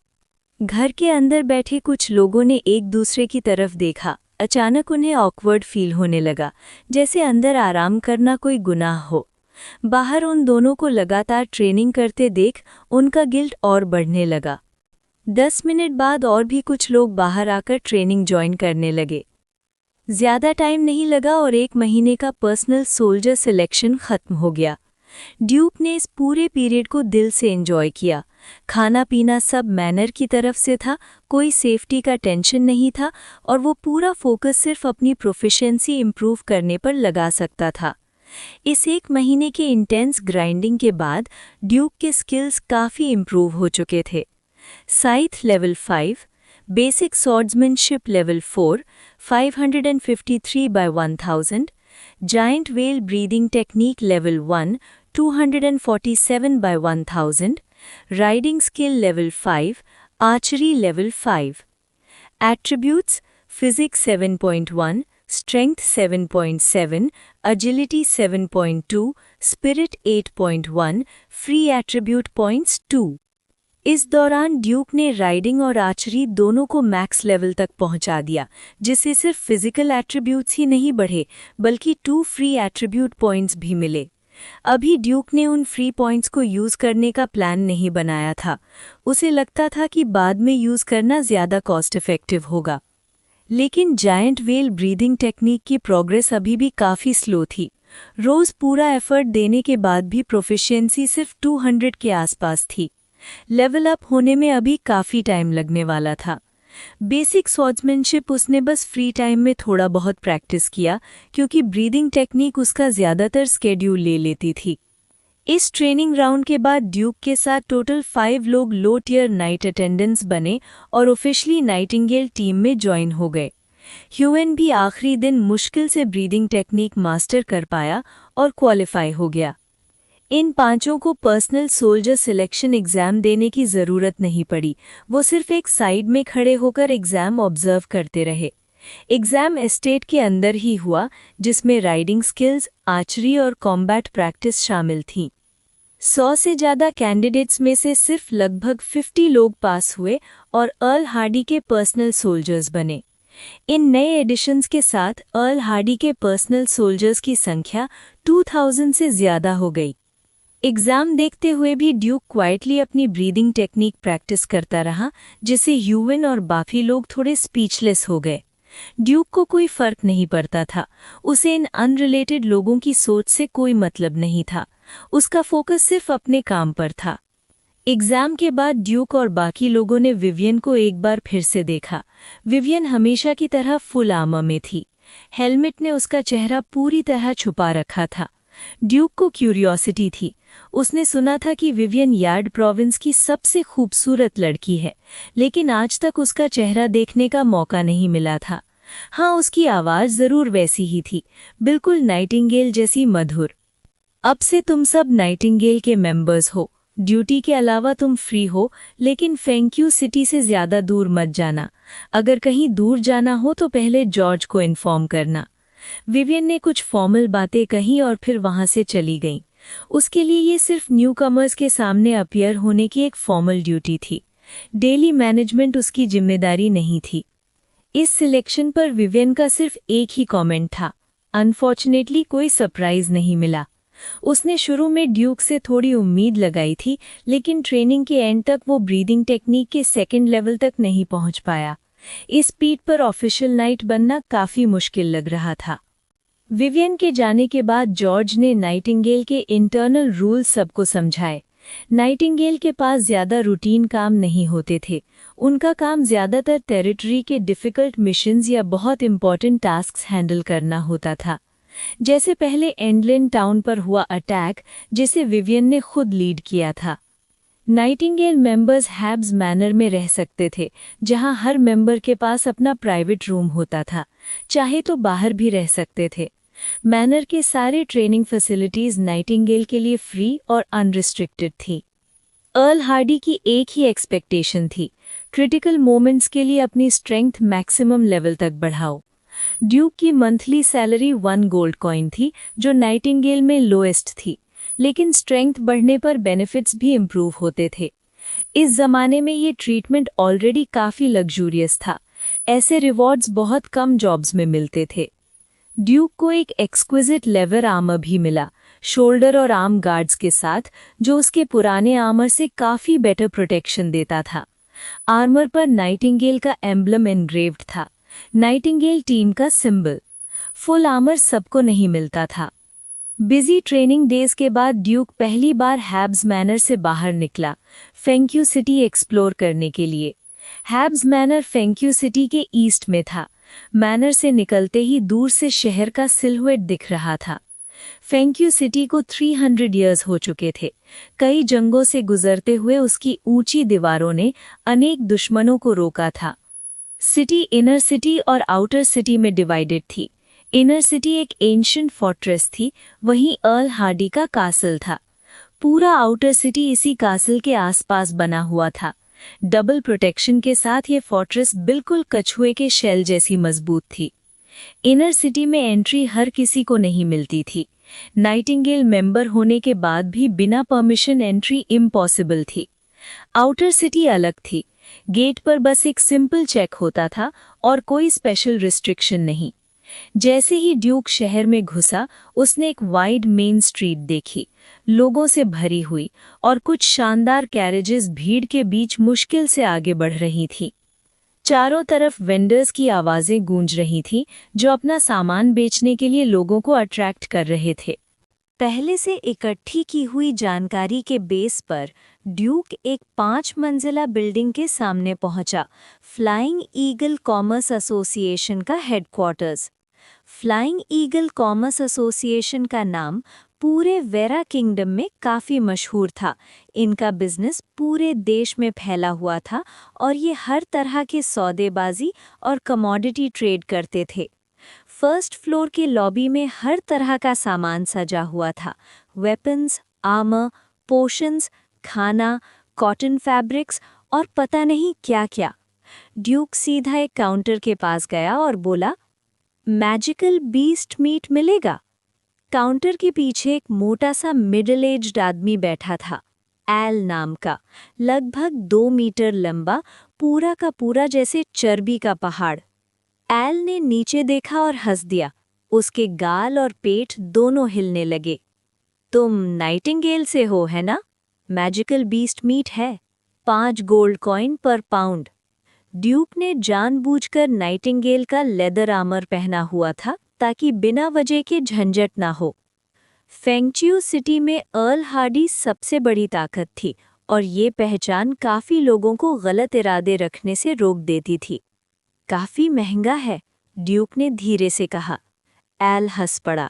घर के अंदर बैठे कुछ लोगों ने एक दूसरे की तरफ देखा। अचानक उन्हें ऑकवर्ड फील होने लगा, जैसे अंदर आराम करना कोई गुनाह हो। बाहर उन दोनों को लगातार ट्रेनिंग करते देख उनका गिल्ट और बढ़ने लगा। 10 मिनट बाद और भी कुछ लोग बाहर आकर ट्रेनिंग ज्वाइन करने लगे। ज़्यादा टाइम नहीं लगा और 1 महीने का पर्सनल सोल्जर सिलेक्शन खत्म हो गया। ड्यूक ने इस पूरे पीरियड को दिल से एंजॉय किया। खाना पीना सब मैनर की तरफ से था, कोई सेफ्टी का टेंशन नहीं था और वो पूरा फोकस सिर्फ अपनी प्रोफिशिएंसी इम्प्रूव करने पर लगा सकता था। इस 1 महीने के इंटेंस ग्राइंडिंग के बाद ड्यूक के स्किल्स काफ़ी इम्प्रूव हो चुके थे। Scythe level 5, basic swordsmanship level 4, 553/1000, giant whale breathing technique level 1, 247/1000, riding skill level 5, archery level 5। Attributes: physics 7.1, strength 7.7, agility 7.2, spirit 8.1, free attribute points 2। इस दौरान ड्यूक ने राइडिंग और आर्चरी दोनों को मैक्स लेवल तक पहुंचा दिया, जिससे सिर्फ फिजिकल एट्रीब्यूट्स ही नहीं बढ़े, बल्कि 2 फ्री एट्रीब्यूट पॉइंट्स भी मिले। अभी ड्यूक ने उन फ्री पॉइंट्स को यूज़ करने का प्लान नहीं बनाया था। उसे लगता था कि बाद में यूज़ करना ज़्यादा कॉस्ट इफ़ेक्टिव होगा। लेकिन जायंट वेल ब्रीदिंग टेक्निक की प्रोग्रेस अभी भी काफ़ी स्लो थी। रोज़ पूरा एफर्ट देने के बाद भी प्रोफिशिएंसी सिर्फ 200 के आसपास थी। लेवल अप होने में अभी काफ़ी टाइम लगने वाला था। बेसिक स्वॉर्ड्समैनशिप उसने बस फ्री टाइम में थोड़ा बहुत प्रैक्टिस किया, क्योंकि ब्रीदिंग टेक्निक उसका ज़्यादातर स्केड्यूल ले लेती थी। इस ट्रेनिंग राउंड के बाद ड्यूक के साथ टोटल 5 लोग लो टियर नाइट अटेंडेंस बने और ऑफिशियली नाइटिंगेल टीम में ज्वाइन हो गए। ह्यूवन भी आखिरी दिन मुश्किल से ब्रीदिंग टेक्निक मास्टर कर पाया और क्वालिफाई हो गया। इन 5 को पर्सनल सोल्जर सिलेक्शन एग्ज़ाम देने की ज़रूरत नहीं पड़ी। वो सिर्फ एक साइड में खड़े होकर एग्ज़ाम ऑब्जर्व करते रहे। एग्ज़ाम एस्टेट के अंदर ही हुआ, जिसमें राइडिंग स्किल्स, आर्चरी और कॉम्बैट प्रैक्टिस शामिल थीं। 100 से ज़्यादा कैंडिडेट्स में से सिर्फ लगभग 50 लोग पास हुए और अर्ल हार्डी के पर्सनल सोल्जर्स बने। इन नए एडिशंस के साथ अर्ल हार्डी के पर्सनल सोल्जर्स की संख्या 2000 से ज़्यादा हो गई। एग्जाम देखते हुए भी ड्यूक क्वाइटली अपनी ब्रीदिंग टेक्निक प्रैक्टिस करता रहा, जिससे ह्यूवन और बाकी लोग थोड़े स्पीचलेस हो गए। ड्यूक को कोई फर्क नहीं पड़ता था, उसे इन अनरिलेटेड लोगों की सोच से कोई मतलब नहीं था। उसका फोकस सिर्फ अपने काम पर था। एग्जाम के बाद ड्यूक और बाकी लोगों ने विवियन को एक बार फिर से देखा। विवियन हमेशा की तरह फुल आर्मर में थी। हेलमेट ने उसका चेहरा पूरी तरह छुपा रखा था। ड्यूक को क्यूरियोसिटी थी। उसने सुना था कि विवियन यार्ड प्रोविंस की सबसे खूबसूरत लड़की है, लेकिन आज तक उसका चेहरा देखने का मौका नहीं मिला था। हाँ, उसकी आवाज़ ज़रूर वैसी ही थी, बिल्कुल नाइटिंगेल जैसी मधुर। अब से तुम सब नाइटिंगेल के मेंबर्स हो। ड्यूटी के अलावा तुम फ्री हो, लेकिन फेंक्यू सिटी से ज़्यादा दूर मत जाना। अगर कहीं दूर जाना हो तो पहले जॉर्ज को इन्फॉर्म करना। विवियन ने कुछ फॉर्मल बातें कहीं और फिर वहां से चली गई। उसके लिए ये सिर्फ न्यू कमर्स के सामने अपीयर होने की एक फॉर्मल ड्यूटी थी। डेली मैनेजमेंट उसकी जिम्मेदारी नहीं थी। इस सिलेक्शन पर विवियन का सिर्फ एक ही कमेंट था। अनफॉर्चुनेटली कोई सरप्राइज नहीं मिला। उसने शुरू में ड्यूक से थोड़ी उम्मीद लगाई थी, लेकिन ट्रेनिंग के एंड तक वो ब्रीदिंग टेक्निक के सेकंड लेवल तक नहीं पहुंच पाया। इस स्पीड पर ऑफिशियल नाइट बनना काफी मुश्किल लग रहा था। विवियन के जाने के बाद जॉर्ज ने नाइटिंगेल के इंटरनल रूल्स सबको समझाए। नाइटिंगेल के पास ज्यादा रूटीन काम नहीं होते थे। उनका काम ज्यादातर टेरिटरी के डिफिकल्ट मिशंस या बहुत इंपॉर्टेंट टास्क्स हैंडल करना होता था। जैसे पहले एंडलिन टाउन पर हुआ अटैक, जिसे विवियन ने खुद लीड किया था। नाइटिंगेल मेंबर्स हैब्स मैनर में रह सकते थे, जहां हर मेंबर के पास अपना प्राइवेट रूम होता था। चाहे तो बाहर भी रह सकते थे। मैनर के सारे ट्रेनिंग फैसिलिटीज नाइटिंगेल के लिए फ्री और अनरिस्ट्रिक्टेड थी। अर्ल हार्डी की एक ही एक्सपेक्टेशन थी, क्रिटिकल मोमेंट्स के लिए अपनी स्ट्रेंथ मैक्सिमम लेवल तक बढ़ाओ। ड्यूक की मंथली सैलरी 1 गोल्ड कॉइन थी, जो नाइटिंगेल में लोएस्ट थी, लेकिन स्ट्रेंथ बढ़ने पर बेनिफिट्स भी इम्प्रूव होते थे। इस जमाने में ये ट्रीटमेंट ऑलरेडी काफ़ी लग्जूरियस था। ऐसे रिवॉर्ड्स बहुत कम जॉब्स में मिलते थे। ड्यूक को एक एक्सक्विजिट लेवर आर्मर भी मिला, शोल्डर और आर्म गार्ड्स के साथ, जो उसके पुराने आर्मर से काफ़ी बेटर प्रोटेक्शन देता था। आर्मर पर नाइटिंगेल का एम्ब्लम एनग्रेव्ड था, नाइटिंगेल टीम का सिंबल। फुल आर्मर सबको नहीं मिलता था। बिजी ट्रेनिंग डेज के बाद ड्यूक पहली बार हैब्स मैनर से बाहर निकला, फेंक्यू सिटी एक्सप्लोर करने के लिए। हैब्स मैनर फेंक्यू सिटी के ईस्ट में था। मैनर से निकलते ही दूर से शहर का सिलहुएट दिख रहा था। फेंक्यू सिटी को 300 इयर्स हो चुके थे। कई जंगों से गुजरते हुए उसकी ऊंची दीवारों ने अनेक दुश्मनों को रोका था। सिटी इनर सिटी और आउटर सिटी में डिवाइडेड थी। इनर सिटी एक एंशिएंट फोर्ट्रेस थी, वहीं अर्ल हार्डी का कासल था। पूरा आउटर सिटी इसी कासल के आसपास बना हुआ था। डबल प्रोटेक्शन के साथ ये फोर्ट्रेस बिल्कुल कछुए के शेल जैसी मजबूत थी। इनर सिटी में एंट्री हर किसी को नहीं मिलती थी। नाइटिंगेल मेंबर होने के बाद भी बिना परमिशन एंट्री इम्पॉसिबल थी। आउटर सिटी अलग थी। गेट पर बस एक सिंपल चेक होता था और कोई स्पेशल रिस्ट्रिक्शन नहीं। जैसे ही ड्यूक शहर में घुसा, उसने एक वाइड मेन स्ट्रीट देखी, लोगों से भरी हुई, और कुछ शानदार कैरेजेस भीड़ के बीच मुश्किल से आगे बढ़ रही थी। चारों तरफ वेंडर्स की आवाजें गूंज रही थीं, जो अपना सामान बेचने के लिए लोगों को अट्रैक्ट कर रहे थे। पहले से इकट्ठी की हुई जानकारी के बेस पर ड्यूक एक 5 मंजिला बिल्डिंग के सामने पहुंचा, फ्लाइंग ईगल कॉमर्स एसोसिएशन का headquarters. Flying eagle commerce association का नाम पूरे वेरा किंगडम में काफ़ी मशहूर था। इनका बिजनेस पूरे देश में फैला हुआ था और ये हर तरह के सौदेबाजी और कमोडिटी ट्रेड करते थे। फर्स्ट फ्लोर के लॉबी में हर तरह का सामान सजा हुआ था, वेपन्स, आर्मर, पोशंस, खाना, कॉटन फैब्रिक्स और पता नहीं क्या-क्या। ड्यूक सीधा एक काउंटर के पास गया और बोला, मैजिकल बीस्ट मीट मिलेगा? काउंटर के पीछे एक मोटा सा मिडिल एज्ड आदमी बैठा था, एल नाम का, लगभग 2 मीटर लंबा, पूरा का पूरा जैसे चर्बी का पहाड़। एल ने नीचे देखा और हंस दिया। उसके गाल और पेट दोनों हिलने लगे। तुम नाइटिंगेल से हो, है ना? मैजिकल बीस्ट मीट है, 5 गोल्ड कॉइन पर पाउंड। ड्यूक ने जानबूझकर नाइटिंगेल का लेदर आर्मर पहना हुआ था ताकि बिना वजह के झंझट ना हो। फेंगचियू सिटी में अर्ल हार्डी सबसे बड़ी ताकत थी और ये पहचान काफ़ी लोगों को गलत इरादे रखने से रोक देती थी। काफ़ी महंगा है, ड्यूक ने धीरे से कहा। एल हंस पड़ा।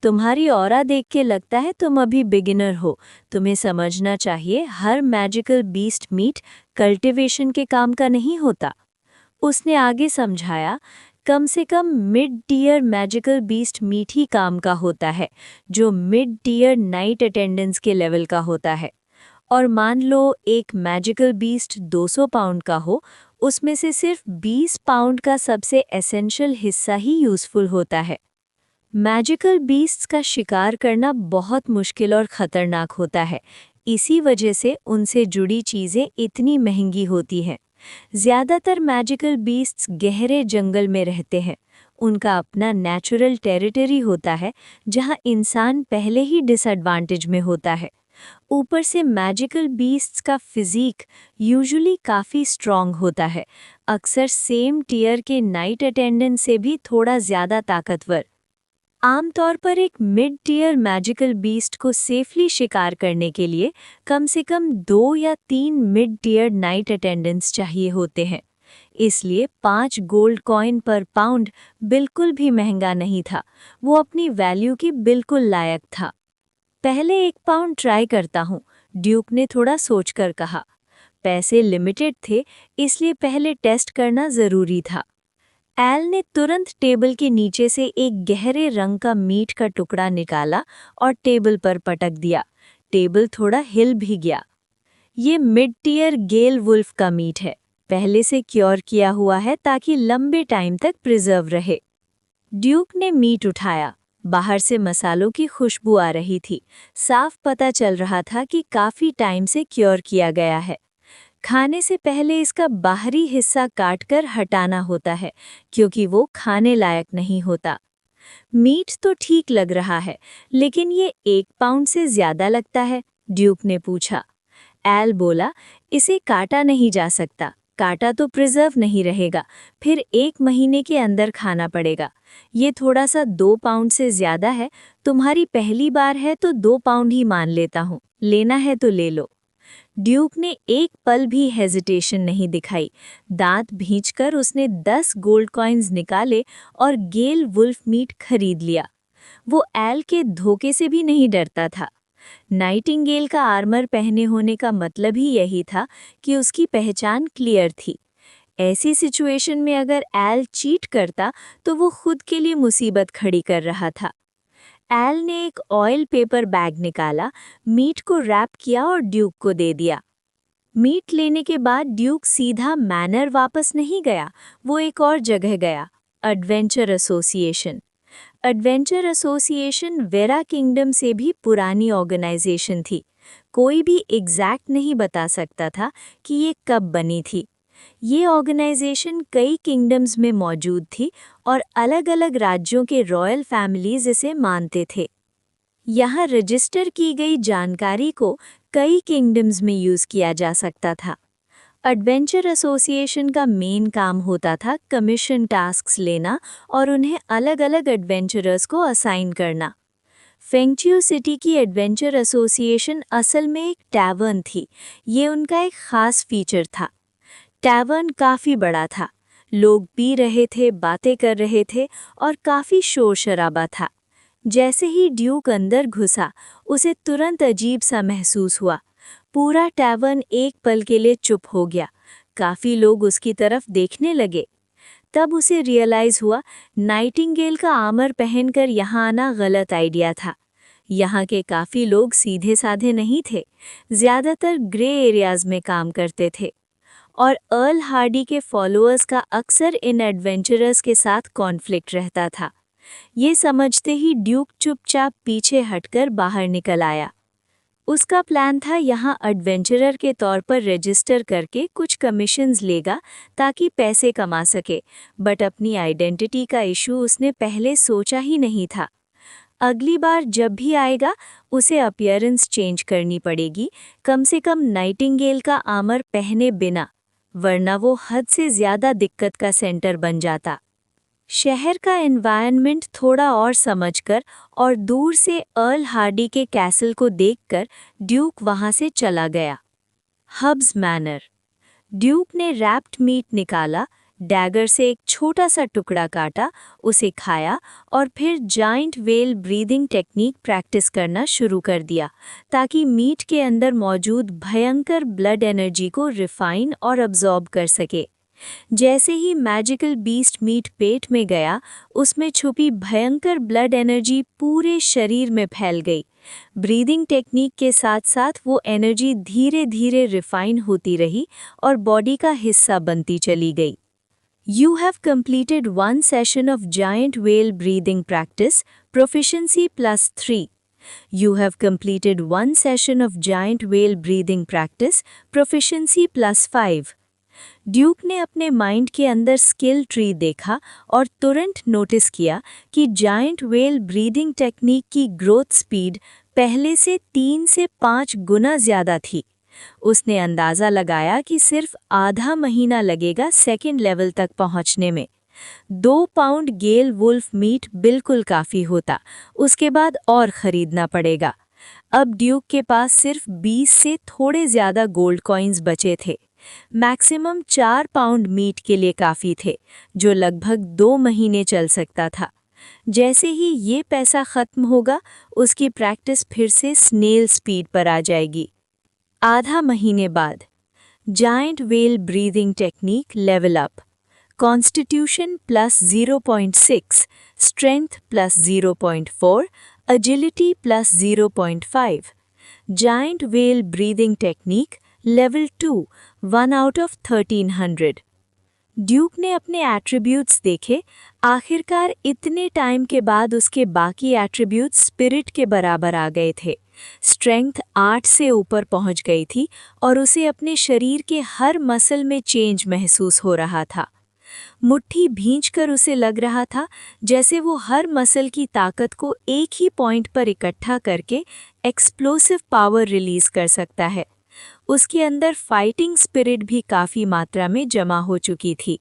तुम्हारी ऑरा देख के लगता है तुम अभी बिगिनर हो। तुम्हें समझना चाहिए, हर मैजिकल बीस्ट मीट कल्टीवेशन के काम का नहीं होता। उसने आगे समझाया, कम से कम mid tier magical beast meat ही काम का होता है, जो मिड टीयर नाइट अटेंडेंस के लेवल का होता है। और मान लो एक मैजिकल बीस्ट 200 पाउंड का हो, उसमें से सिर्फ 20 पाउंड का सबसे एसेंशियल हिस्सा ही यूज़फुल होता है। मैजिकल बीस्ट्स का शिकार करना बहुत मुश्किल और ख़तरनाक होता है, इसी वजह से उनसे जुड़ी चीज़ें इतनी महंगी होती हैं। ज़्यादातर मैजिकल बीस्ट्स गहरे जंगल में रहते हैं। उनका अपना नेचुरल टेरिटरी होता है, जहां इंसान पहले ही डिसएडवांटेज में होता है। ऊपर से मैजिकल बीस्ट्स का फिजिक यूजुअली काफ़ी स्ट्रॉन्ग होता है, अक्सर सेम टीयर के नाइट अटेंडेंट से भी थोड़ा ज़्यादा ताकतवर। आमतौर पर एक मिड टीयर मैजिकल बीस्ट को सेफली शिकार करने के लिए कम से कम 2 या 3 मिड टीयर नाइट अटेंडेंट्स चाहिए होते हैं। इसलिए 5 गोल्ड कॉइन पर पाउंड बिल्कुल भी महंगा नहीं था, वो अपनी वैल्यू की बिल्कुल लायक था। पहले 1 पाउंड ट्राई करता हूँ, ड्यूक ने थोड़ा सोचकर कहा। पैसे लिमिटेड थे, इसलिए पहले टेस्ट करना ज़रूरी था। एल ने तुरंत टेबल के नीचे से एक गहरे रंग का मीट का टुकड़ा निकाला और टेबल पर पटक दिया। टेबल थोड़ा हिल भी गया। ये मिड टीयर गेल वुल्फ का मीट है, पहले से क्योर किया हुआ है ताकि लंबे टाइम तक प्रिजर्व रहे। ड्यूक ने मीट उठाया। बाहर से मसालों की खुशबू आ रही थी। साफ पता चल रहा था कि काफ़ी टाइम से क्योर किया गया है। खाने से पहले इसका बाहरी हिस्सा काटकर हटाना होता है, क्योंकि वो खाने लायक नहीं होता। मीट तो ठीक लग रहा है, लेकिन ये 1 पाउंड से ज़्यादा लगता है, ड्यूक ने पूछा। एल बोला, इसे काटा नहीं जा सकता, काटा तो प्रिजर्व नहीं रहेगा, फिर 1 महीने के अंदर खाना पड़ेगा। ये थोड़ा सा 2 पाउंड से ज़्यादा है। तुम्हारी पहली बार है तो 2 पाउंड ही मान लेता हूँ, लेना है तो ले लो। ड्यूक ने एक पल भी हेजिटेशन नहीं दिखाई। दांत भींचकर उसने 10 गोल्ड कॉइन्स निकाले और गेल वुल्फ मीट खरीद लिया। वो एल के धोखे से भी नहीं डरता था। नाइटिंगेल का आर्मर पहने होने का मतलब ही यही था कि उसकी पहचान क्लियर थी। ऐसी सिचुएशन में अगर एल चीट करता तो वो खुद के लिए मुसीबत खड़ी कर रहा था। एल ने एक ऑयल पेपर बैग निकाला, मीट को रैप किया और ड्यूक को दे दिया। मीट लेने के बाद ड्यूक सीधा मैनर वापस नहीं गया, वो एक और जगह गया, adventure association. Adventure association vera kingdom से भी पुरानी ऑर्गेनाइजेशन थी। कोई भी एग्जैक्ट नहीं बता सकता था कि ये कब बनी थी। ये ऑर्गेनाइजेशन कई किंगडम्स में मौजूद थी और अलग-अलग राज्यों के रॉयल फैमिलीज इसे मानते थे। यहाँ रजिस्टर की गई जानकारी को कई किंगडम्स में यूज़ किया जा सकता था। एडवेंचर एसोसिएशन का मेन काम होता था कमीशन टास्क्स लेना और उन्हें अलग-अलग एडवेंचरर्स को असाइन करना। फेंगचियू सिटी की एडवेंचर एसोसिएशन असल में एक टैवर्न थी। ये उनका एक ख़ास फीचर था। टैवर्न काफ़ी बड़ा था, लोग पी रहे थे, बातें कर रहे थे और काफ़ी शोर शराबा था। जैसे ही ड्यूक अंदर घुसा, उसे तुरंत अजीब सा महसूस हुआ। पूरा टैवर्न एक पल के लिए चुप हो गया। काफ़ी लोग उसकी तरफ देखने लगे। तब उसे रियलाइज़ हुआ, नाइटिंगेल का आर्मर पहनकर यहाँ आना गलत आइडिया था। यहाँ के काफ़ी लोग सीधे साधे नहीं थे, ज़्यादातर ग्रे एरियाज़ में काम करते थे। और अर्ल हार्डी के फॉलोअर्स का अक्सर इन एडवेंचरर्स के साथ कॉन्फ्लिक्ट रहता था। ये समझते ही ड्यूक चुपचाप पीछे हटकर बाहर निकल आया। उसका प्लान था यहाँ एडवेंचरर के तौर पर रजिस्टर करके कुछ कमीशंस लेगा ताकि पैसे कमा सके, बट अपनी आइडेंटिटी का इशू उसने पहले सोचा ही नहीं था। अगली बार जब भी आएगा उसे अपीयरेंस चेंज करनी पड़ेगी, कम से कम नाइटिंगेल का आर्मर पहने बिना, वरना वो हद से ज़्यादा दिक्कत का सेंटर बन जाता। शहर का एनवायरनमेंट थोड़ा और समझकर और दूर से अर्ल हार्डी के कैसल को देखकर ड्यूक वहां से चला गया। Hubbs manor. ड्यूक ने रैप्ड मीट निकाला, डैगर से एक छोटा सा टुकड़ा काटा, उसे खाया और फिर giant well breathing technique practice करना शुरू कर दिया ताकि मीट के अंदर मौजूद भयंकर ब्लड एनर्जी को रिफाइन और अब्जॉर्ब कर सके। जैसे ही मैजिकल बीस्ट मीट पेट में गया, उसमें छुपी भयंकर ब्लड एनर्जी पूरे शरीर में फैल गई। ब्रीदिंग टेक्निक के साथ साथ वो एनर्जी धीरे धीरे रिफाइन होती रही और बॉडी का हिस्सा बनती चली गई। You have completed one session of giant whale breathing practice, proficiency +3. You have completed one session of giant whale breathing practice, proficiency +5. Duke ने अपने माइंड के अंदर स्किल ट्री देखा और तुरंत नोटिस किया कि जायंट वेल ब्रीदिंग टेक्निक की ग्रोथ स्पीड पहले से 3 से 5 गुना ज़्यादा थी। उसने अंदाज़ा लगाया कि सिर्फ आधा महीना लगेगा सेकंड लेवल तक पहुंचने में। 2 पाउंड गेल वुल्फ मीट बिल्कुल काफ़ी होता, उसके बाद और ख़रीदना पड़ेगा। अब ड्यूक के पास सिर्फ 20 से थोड़े ज़्यादा गोल्ड कॉइन्स बचे थे। मैक्सिमम 4 पाउंड मीट के लिए काफ़ी थे, जो लगभग 2 महीने चल सकता था। जैसे ही ये पैसा ख़त्म होगा, उसकी प्रैक्टिस फिर से स्नेल स्पीड पर आ जाएगी। आधा महीने बाद giant whale breathing technique level up. Constitution +0.6, strength +0.4, agility +0.5। Giant whale breathing technique level 2, 1 out of 1300। Duke ने अपने एट्रीब्यूट्स देखे। आखिरकार इतने टाइम के बाद उसके बाकी एट्रीब्यूट्स स्पिरिट के बराबर आ गए थे। स्ट्रेंथ 8 से ऊपर पहुंच गई थी और उसे अपने शरीर के हर मसल में चेंज महसूस हो रहा था। मुट्ठी भींचकर उसे लग रहा था जैसे वो हर मसल की ताकत को एक ही पॉइंट पर इकट्ठा करके एक्सप्लोसिव पावर रिलीज कर सकता है। उसके अंदर फाइटिंग स्पिरिट भी काफ़ी मात्रा में जमा हो चुकी थी।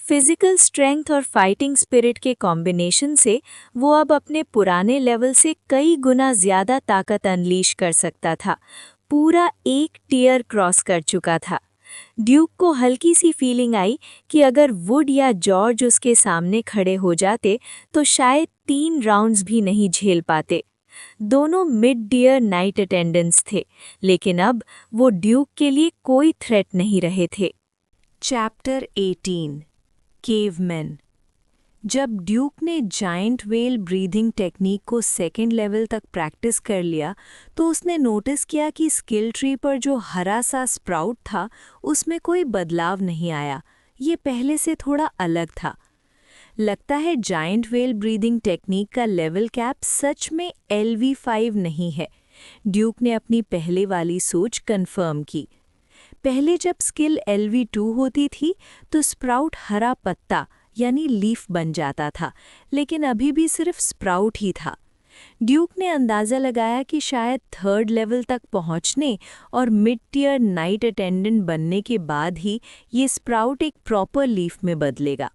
फिजिकल स्ट्रेंथ और फाइटिंग स्पिरिट के कॉम्बिनेशन से वो अब अपने पुराने लेवल से कई गुना ज़्यादा ताकत अनलीश कर सकता था। पूरा एक टियर क्रॉस कर चुका था। ड्यूक को हल्की सी फीलिंग आई कि अगर वुड या जॉर्ज उसके सामने खड़े हो जाते तो शायद 3 राउंड्स भी नहीं झेल पाते। दोनों मिड डियर नाइट अटेंडेंट्स थे, लेकिन अब वो ड्यूक के लिए कोई थ्रेट नहीं रहे थे। Chapter 18 caveman. जब ड्यूक ने जायंट वेल ब्रीदिंग टेक्निक को सेकेंड लेवल तक प्रैक्टिस कर लिया तो उसने नोटिस किया कि स्किल ट्री पर जो हरा सा स्प्राउट था उसमें कोई बदलाव नहीं आया। ये पहले से थोड़ा अलग था। लगता है जायंट वेल ब्रीदिंग टेक्निक का लेवल कैप सच में LV5 नहीं है। ड्यूक ने अपनी पहले वाली सोच कंफर्म की। पहले जब स्किल LV2 होती थी तो स्प्राउट हरा पत्ता यानी लीफ बन जाता था, लेकिन अभी भी सिर्फ स्प्राउट ही था। ड्यूक ने अंदाज़ा लगाया कि शायद थर्ड लेवल तक पहुंचने और मिड टियर नाइट अटेंडेंट बनने के बाद ही ये स्प्राउट एक प्रॉपर लीफ में बदलेगा।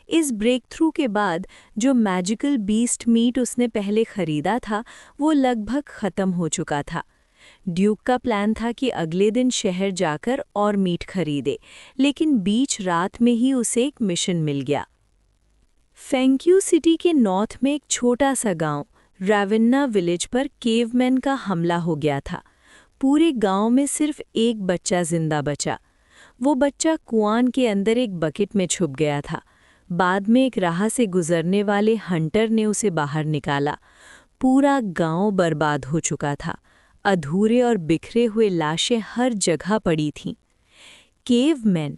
इस ब्रेक थ्रू के बाद जो मैजिकल बीस्ट मीट उसने पहले खरीदा था वो लगभग ख़त्म हो चुका था। ड्यूक का प्लान था कि अगले दिन शहर जाकर और मीट खरीदे, लेकिन बीच रात में ही उसे एक मिशन मिल गया। फेंक्यू सिटी के नॉर्थ में एक छोटा सा गांव राविन्ना विलेज पर केवमैन का हमला हो गया था। पूरे गांव में सिर्फ एक बच्चा जिंदा बचा। वो बच्चा कुआं के अंदर एक बकेट में छुप गया था। बाद में एक राह से गुजरने वाले हंटर ने उसे बाहर निकाला। पूरा गांव बर्बाद हो चुका था। अधूरे और बिखरे हुए लाशें हर जगह पड़ी थीं। केवमैन,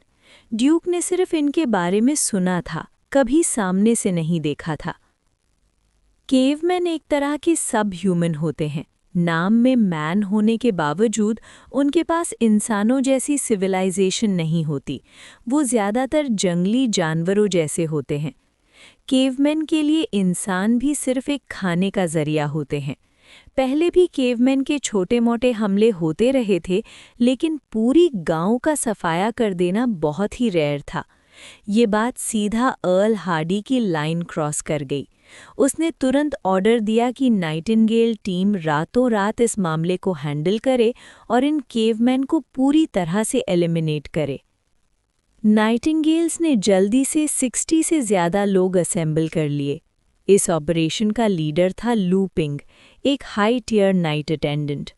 ड्यूक ने सिर्फ इनके बारे में सुना था, कभी सामने से नहीं देखा था। केवमैन एक तरह के सब ह्यूमन होते हैं। नाम में मैन होने के बावजूद उनके पास इंसानों जैसी सिविलाइजेशन नहीं होती। वो ज़्यादातर जंगली जानवरों जैसे होते हैं। केवमैन के लिए इंसान भी सिर्फ एक खाने का जरिया होते हैं। पहले भी केवमैन के छोटे मोटे हमले होते रहे थे, लेकिन पूरी गांव का सफाया कर देना बहुत ही रेयर था। ये बात सीधा अर्ल हार्डी की लाइन क्रॉस कर गई। उसने तुरंत ऑर्डर दिया कि नाइटिंगेल टीम रातों रात इस मामले को हैंडल करे और इन केवमैन को पूरी तरह से एलिमिनेट करे। नाइटिंगेल्स ने जल्दी से 60 से ज़्यादा लोग असेंबल कर लिए। इस ऑपरेशन का लीडर था लू पिंग, एक हाई टियर नाइट अटेंडेंट।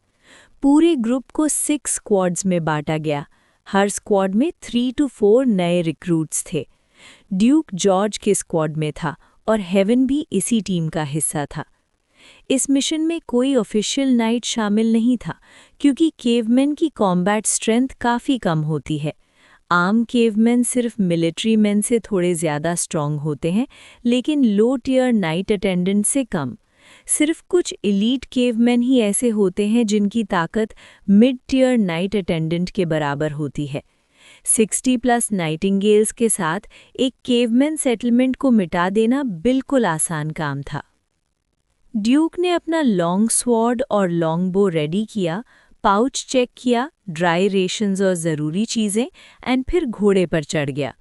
पूरे ग्रुप को 6 स्क्वाड्स में बांटा गया। हर स्क्वाड में 3 to 4 नए रिक्रूट्स थे। ड्यूक जॉर्ज के स्क्वाड में था और हेवन भी इसी टीम का हिस्सा था। इस मिशन में कोई ऑफिशियल नाइट शामिल नहीं था, क्योंकि केवमैन की कॉम्बैट स्ट्रेंथ काफ़ी कम होती है। आम केवमैन सिर्फ मिलिट्री मैन से थोड़े ज़्यादा स्ट्रॉन्ग होते हैं, लेकिन लो टियर नाइट अटेंडेंट से कम। सिर्फ कुछ एलीट केवमैन ही ऐसे होते हैं जिनकी ताकत मिड टियर नाइट अटेंडेंट के बराबर होती है। 60+ नाइटिंगेल्स के साथ एक केवमैन सेटलमेंट को मिटा देना बिल्कुल आसान काम था। ड्यूक ने अपना लॉन्ग स्वॉर्ड और लॉन्ग बो रेडी किया, पाउच चेक किया, ड्राई रेशंस और ज़रूरी चीज़ें, एंड फिर घोड़े पर चढ़ गया।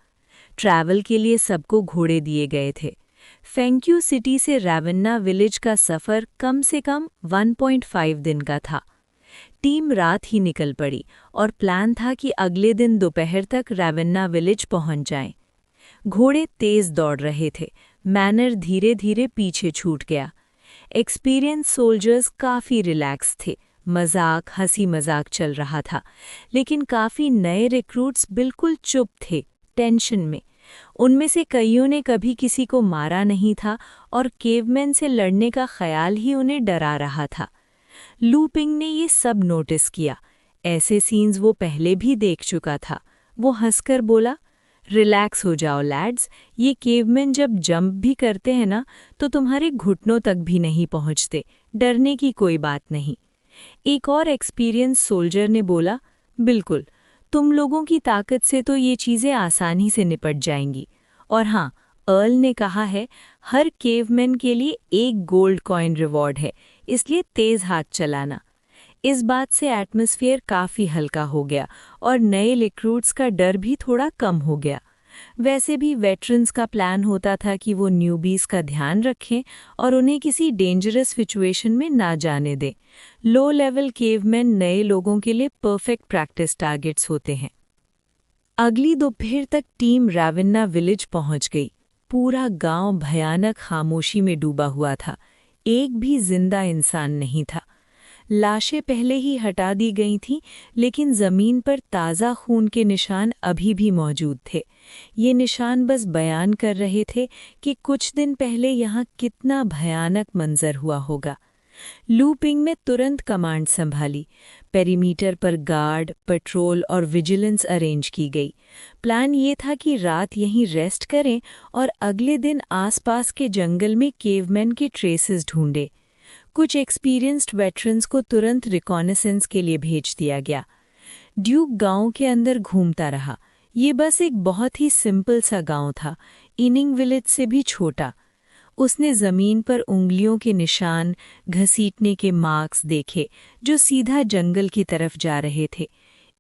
ट्रैवल के लिए सबको घोड़े दिए गए थे। फेंक्यू सिटी से रैवेन्ना विलेज का सफ़र कम से कम 1.5 दिन का था। टीम रात ही निकल पड़ी और प्लान था कि अगले दिन दोपहर तक रैवेन्ना विलेज पहुंच जाएं। घोड़े तेज दौड़ रहे थे, मैनर धीरे धीरे पीछे छूट गया। एक्सपीरियंस सोल्जर्स काफ़ी रिलैक्स थे, मजाक हंसी मजाक चल रहा था, लेकिन काफ़ी नए रिक्रूट्स बिल्कुल चुप थे, टेंशन में। उनमें से कईयों ने कभी किसी को मारा नहीं था और केवमैन से लड़ने का ख्याल ही उन्हें डरा रहा था। लू पिंग ने ये सब नोटिस किया। ऐसे सीन्स वो पहले भी देख चुका था। वो हंसकर बोला, रिलैक्स हो जाओ लैड्स, ये केवमैन जब जंप भी करते हैं ना, तो तुम्हारे घुटनों तक भी नहीं पहुंचते, डरने की कोई बात नहीं। एक और एक्सपीरियंस सोल्जर ने बोला, बिल्कुल, तुम लोगों की ताकत से तो ये चीज़ें आसानी से निपट जाएंगी। और हाँ, अर्ल ने कहा है, हर केवमैन के लिए 1 गोल्ड कॉइन रिवॉर्ड है, इसलिए तेज़ हाथ चलाना। इस बात से एटमॉस्फेयर काफ़ी हल्का हो गया और नए रिक्रूट्स का डर भी थोड़ा कम हो गया। वैसे भी वेटरन्स का प्लान होता था कि वो न्यूबीज का ध्यान रखें और उन्हें किसी डेंजरस सिचुएशन में ना जाने दें। लो लेवल केवमैन नए लोगों के लिए परफेक्ट प्रैक्टिस टारगेट्स होते हैं। अगली दोपहर तक टीम रैवेन्ना विलेज पहुंच गई। पूरा गांव भयानक खामोशी में डूबा हुआ था। एक भी जिंदा इंसान नहीं था। लाशें पहले ही हटा दी गई थीं, लेकिन ज़मीन पर ताज़ा खून के निशान अभी भी मौजूद थे। ये निशान बस बयान कर रहे थे कि कुछ दिन पहले यहाँ कितना भयानक मंजर हुआ होगा। लू पिंग ने तुरंत कमांड संभाली। पेरीमीटर पर गार्ड, पेट्रोल और विजिलेंस अरेंज की गई। प्लान ये था कि रात यहीं रेस्ट करें और अगले दिन आसपास के जंगल में केवमैन के ट्रेसेस ढूंढें। कुछ एक्सपीरियंस्ड वेटरन्स को तुरंत रिकॉनेसेंस के लिए भेज दिया गया। ड्यूक गांव के अंदर घूमता रहा। ये बस एक बहुत ही सिंपल सा गांव था, इनिंग विलेज से भी छोटा। उसने ज़मीन पर उंगलियों के निशान, घसीटने के मार्क्स देखे जो सीधा जंगल की तरफ जा रहे थे।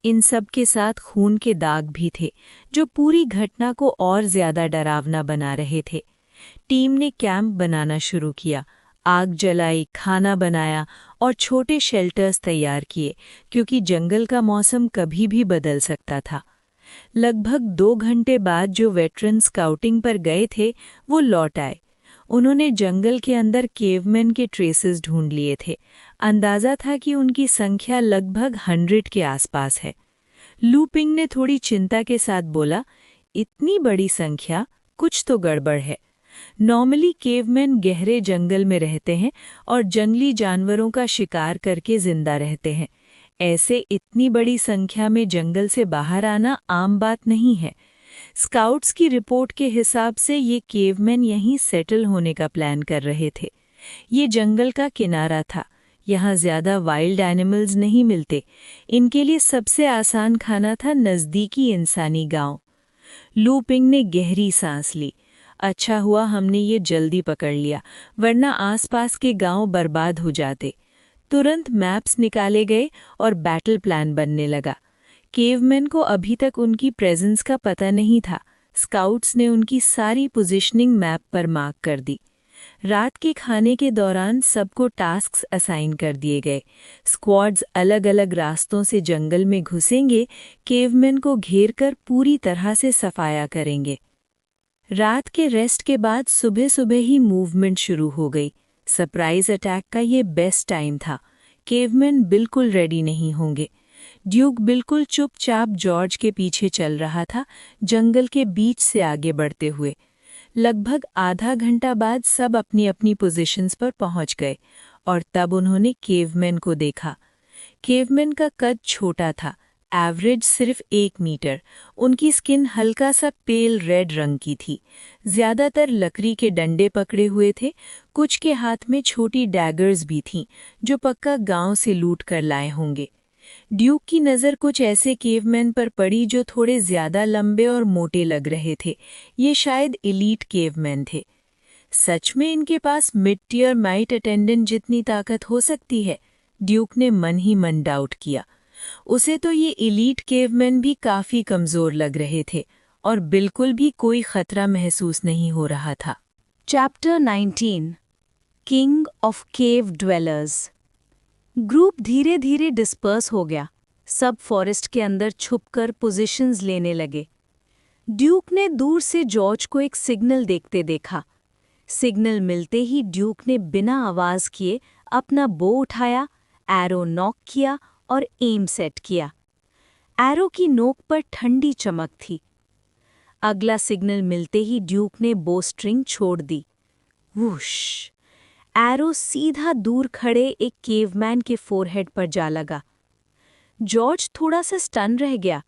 इन सब के साथ खून के दाग भी थे जो पूरी घटना को और ज़्यादा डरावना बना रहे थे। टीम ने कैंप बनाना शुरू किया, आग जलाई, खाना बनाया और छोटे शेल्टर्स तैयार किए, क्योंकि जंगल का मौसम कभी भी बदल सकता था। लगभग 2 घंटे बाद जो वेटरन स्काउटिंग पर गए थे वो लौट आए। उन्होंने जंगल के अंदर केवमैन के ट्रेसेस ढूंढ लिए थे। अंदाज़ा था कि उनकी संख्या लगभग 100 के आसपास है। लू पिंग ने थोड़ी चिंता के साथ बोला, इतनी बड़ी संख्या, कुछ तो गड़बड़ है। नॉर्मली केवमैन गहरे जंगल में रहते हैं और जंगली जानवरों का शिकार करके जिंदा रहते हैं। ऐसे इतनी बड़ी संख्या में जंगल से बाहर आना आम बात नहीं है। स्काउट्स की रिपोर्ट के हिसाब से ये केवमैन यहीं सेटल होने का प्लान कर रहे थे। ये जंगल का किनारा था, यहाँ ज़्यादा वाइल्ड एनिमल्स नहीं मिलते। इनके लिए सबसे आसान खाना था नज़दीकी इंसानी गांव। लू पिंग ने गहरी सांस ली। अच्छा हुआ हमने ये जल्दी पकड़ लिया, वरना आसपास के गांव बर्बाद हो जाते। तुरंत मैप्स निकाले गए और बैटल प्लान बनने लगा। केवमैन को अभी तक उनकी प्रेजेंस का पता नहीं था। स्काउट्स ने उनकी सारी पोजीशनिंग मैप पर मार्क कर दी। रात के खाने के दौरान सबको टास्क्स असाइन कर दिए गए। स्क्वाड्स अलग अलग रास्तों से जंगल में घुसेंगे, केवमैन को घेर कर पूरी तरह से सफाया करेंगे। रात के रेस्ट के बाद सुबह सुबह ही मूवमेंट शुरू हो गई। सरप्राइज अटैक का ये बेस्ट टाइम था। केवमैन बिल्कुल रेडी नहीं होंगे। ड्यूक बिल्कुल चुपचाप जॉर्ज के पीछे चल रहा था, जंगल के बीच से आगे बढ़ते हुए। लगभग आधा घंटा बाद सब अपनी अपनी पोजीशंस पर पहुंच गए और तब उन्होंने केवमैन को देखा। केवमैन का कद छोटा था, एवरेज सिर्फ 1 मीटर। उनकी स्किन हल्का सा पेल रेड रंग की थी। ज्यादातर लकड़ी के डंडे पकड़े हुए थे, कुछ के हाथ में छोटी डैगर्स भी थीं, जो पक्का गांव से लूट कर लाए होंगे। ड्यूक की नज़र कुछ ऐसे केवमैन पर पड़ी जो थोड़े ज्यादा लंबे और मोटे लग रहे थे। ये शायद एलीट केवमैन थे। सच में इनके पास मिड टियर माइट अटेंडेंट जितनी ताकत हो सकती है? ड्यूक ने मन ही मन डाउट किया। उसे तो ये एलीट केवमैन भी काफी कमजोर लग रहे थे और बिल्कुल भी कोई खतरा महसूस नहीं हो रहा था। Chapter 19 king of cave dwellers. Group धीरे धीरे डिस्पर्स हो गया। सब फॉरेस्ट के अंदर छुपकर पोजीशंस लेने लगे। ड्यूक ने दूर से जॉर्ज को एक सिग्नल देखते देखा। सिग्नल मिलते ही ड्यूक ने बिना आवाज किए अपना बो उठाया, एरो नॉक किया और एम सेट किया। एरो की नोक पर ठंडी चमक थी। अगला सिग्नल मिलते ही ड्यूक ने बो स्ट्रिंग छोड़ दी। वुश! एरो सीधा दूर खड़े एक केवमैन के फोरहेड पर जा लगा। जॉर्ज थोड़ा सा स्टन रह गया।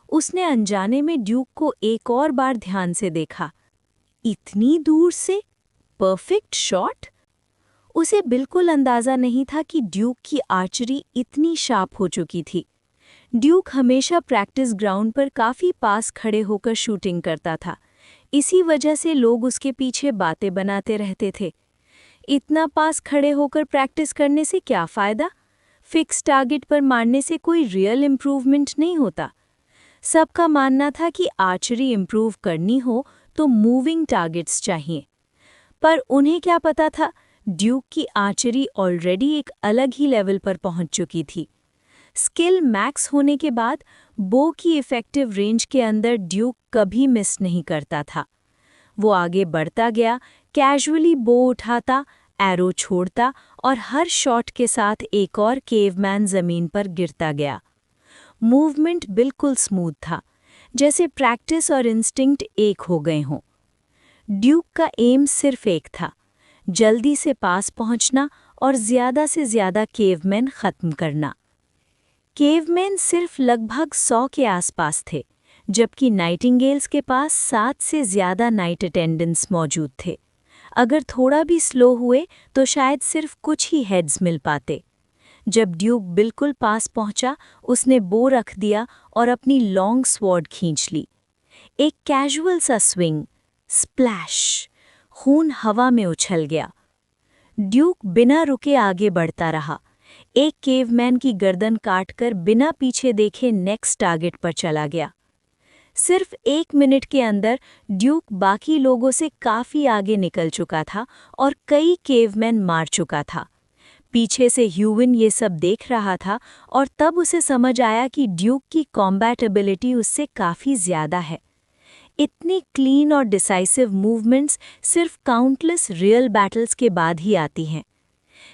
उसने अनजाने में ड्यूक को एक और बार ध्यान से देखा। इतनी दूर से परफेक्ट शॉट? उसे बिल्कुल अंदाजा नहीं था कि ड्यूक की आर्चरी इतनी शार्प हो चुकी थी। ड्यूक हमेशा प्रैक्टिस ग्राउंड पर काफी पास खड़े होकर शूटिंग करता था। इसी वजह से लोग उसके पीछे बातें बनाते रहते थे। इतना पास खड़े होकर प्रैक्टिस करने से क्या फायदा? फिक्स टारगेट पर मारने से कोई रियल इम्प्रूवमेंट नहीं होता। सबका मानना था कि आर्चरी इम्प्रूव करनी हो तो मूविंग टारगेट्स चाहिए। पर उन्हें क्या पता था, ड्यूक की आर्चरी ऑलरेडी एक अलग ही लेवल पर पहुंच चुकी थी। स्किल मैक्स होने के बाद बो की इफेक्टिव रेंज के अंदर ड्यूक कभी मिस नहीं करता था। वो आगे बढ़ता गया, कैजुअली बो उठाता, एरो छोड़ता और हर शॉट के साथ एक और केवमैन जमीन पर गिरता गया। मूवमेंट बिल्कुल स्मूथ था, जैसे प्रैक्टिस और इंस्टिंक्ट एक हो गए हों। ड्यूक का एम सिर्फ एक था, जल्दी से पास पहुंचना और ज्यादा से ज्यादा केवमैन खत्म करना। केवमैन सिर्फ लगभग 100 के आसपास थे, जबकि नाइटिंगेल्स के पास 7 से ज्यादा नाइट अटेंडेंट्स मौजूद थे। अगर थोड़ा भी स्लो हुए तो शायद सिर्फ कुछ ही हेड्स मिल पाते। जब ड्यूक बिल्कुल पास पहुंचा, उसने बो रख दिया और अपनी लॉन्ग स्वॉर्ड खींच ली। एक कैजुअल सा स्विंग, स्प्लैश, खून हवा में उछल गया। ड्यूक बिना रुके आगे बढ़ता रहा। एक केवमैन की गर्दन काटकर बिना पीछे देखे नेक्स्ट टारगेट पर चला गया। सिर्फ 1 मिनट के अंदर ड्यूक बाकी लोगों से काफी आगे निकल चुका था और कई केवमैन मार चुका था। पीछे से ह्यूविन ये सब देख रहा था और तब उसे समझ आया कि ड्यूक की कॉम्बैट एबिलिटी उससे काफी ज्यादा है। इतनी क्लीन और डिसाइसिव मूवमेंट्स सिर्फ काउंटलेस रियल बैटल्स के बाद ही आती हैं।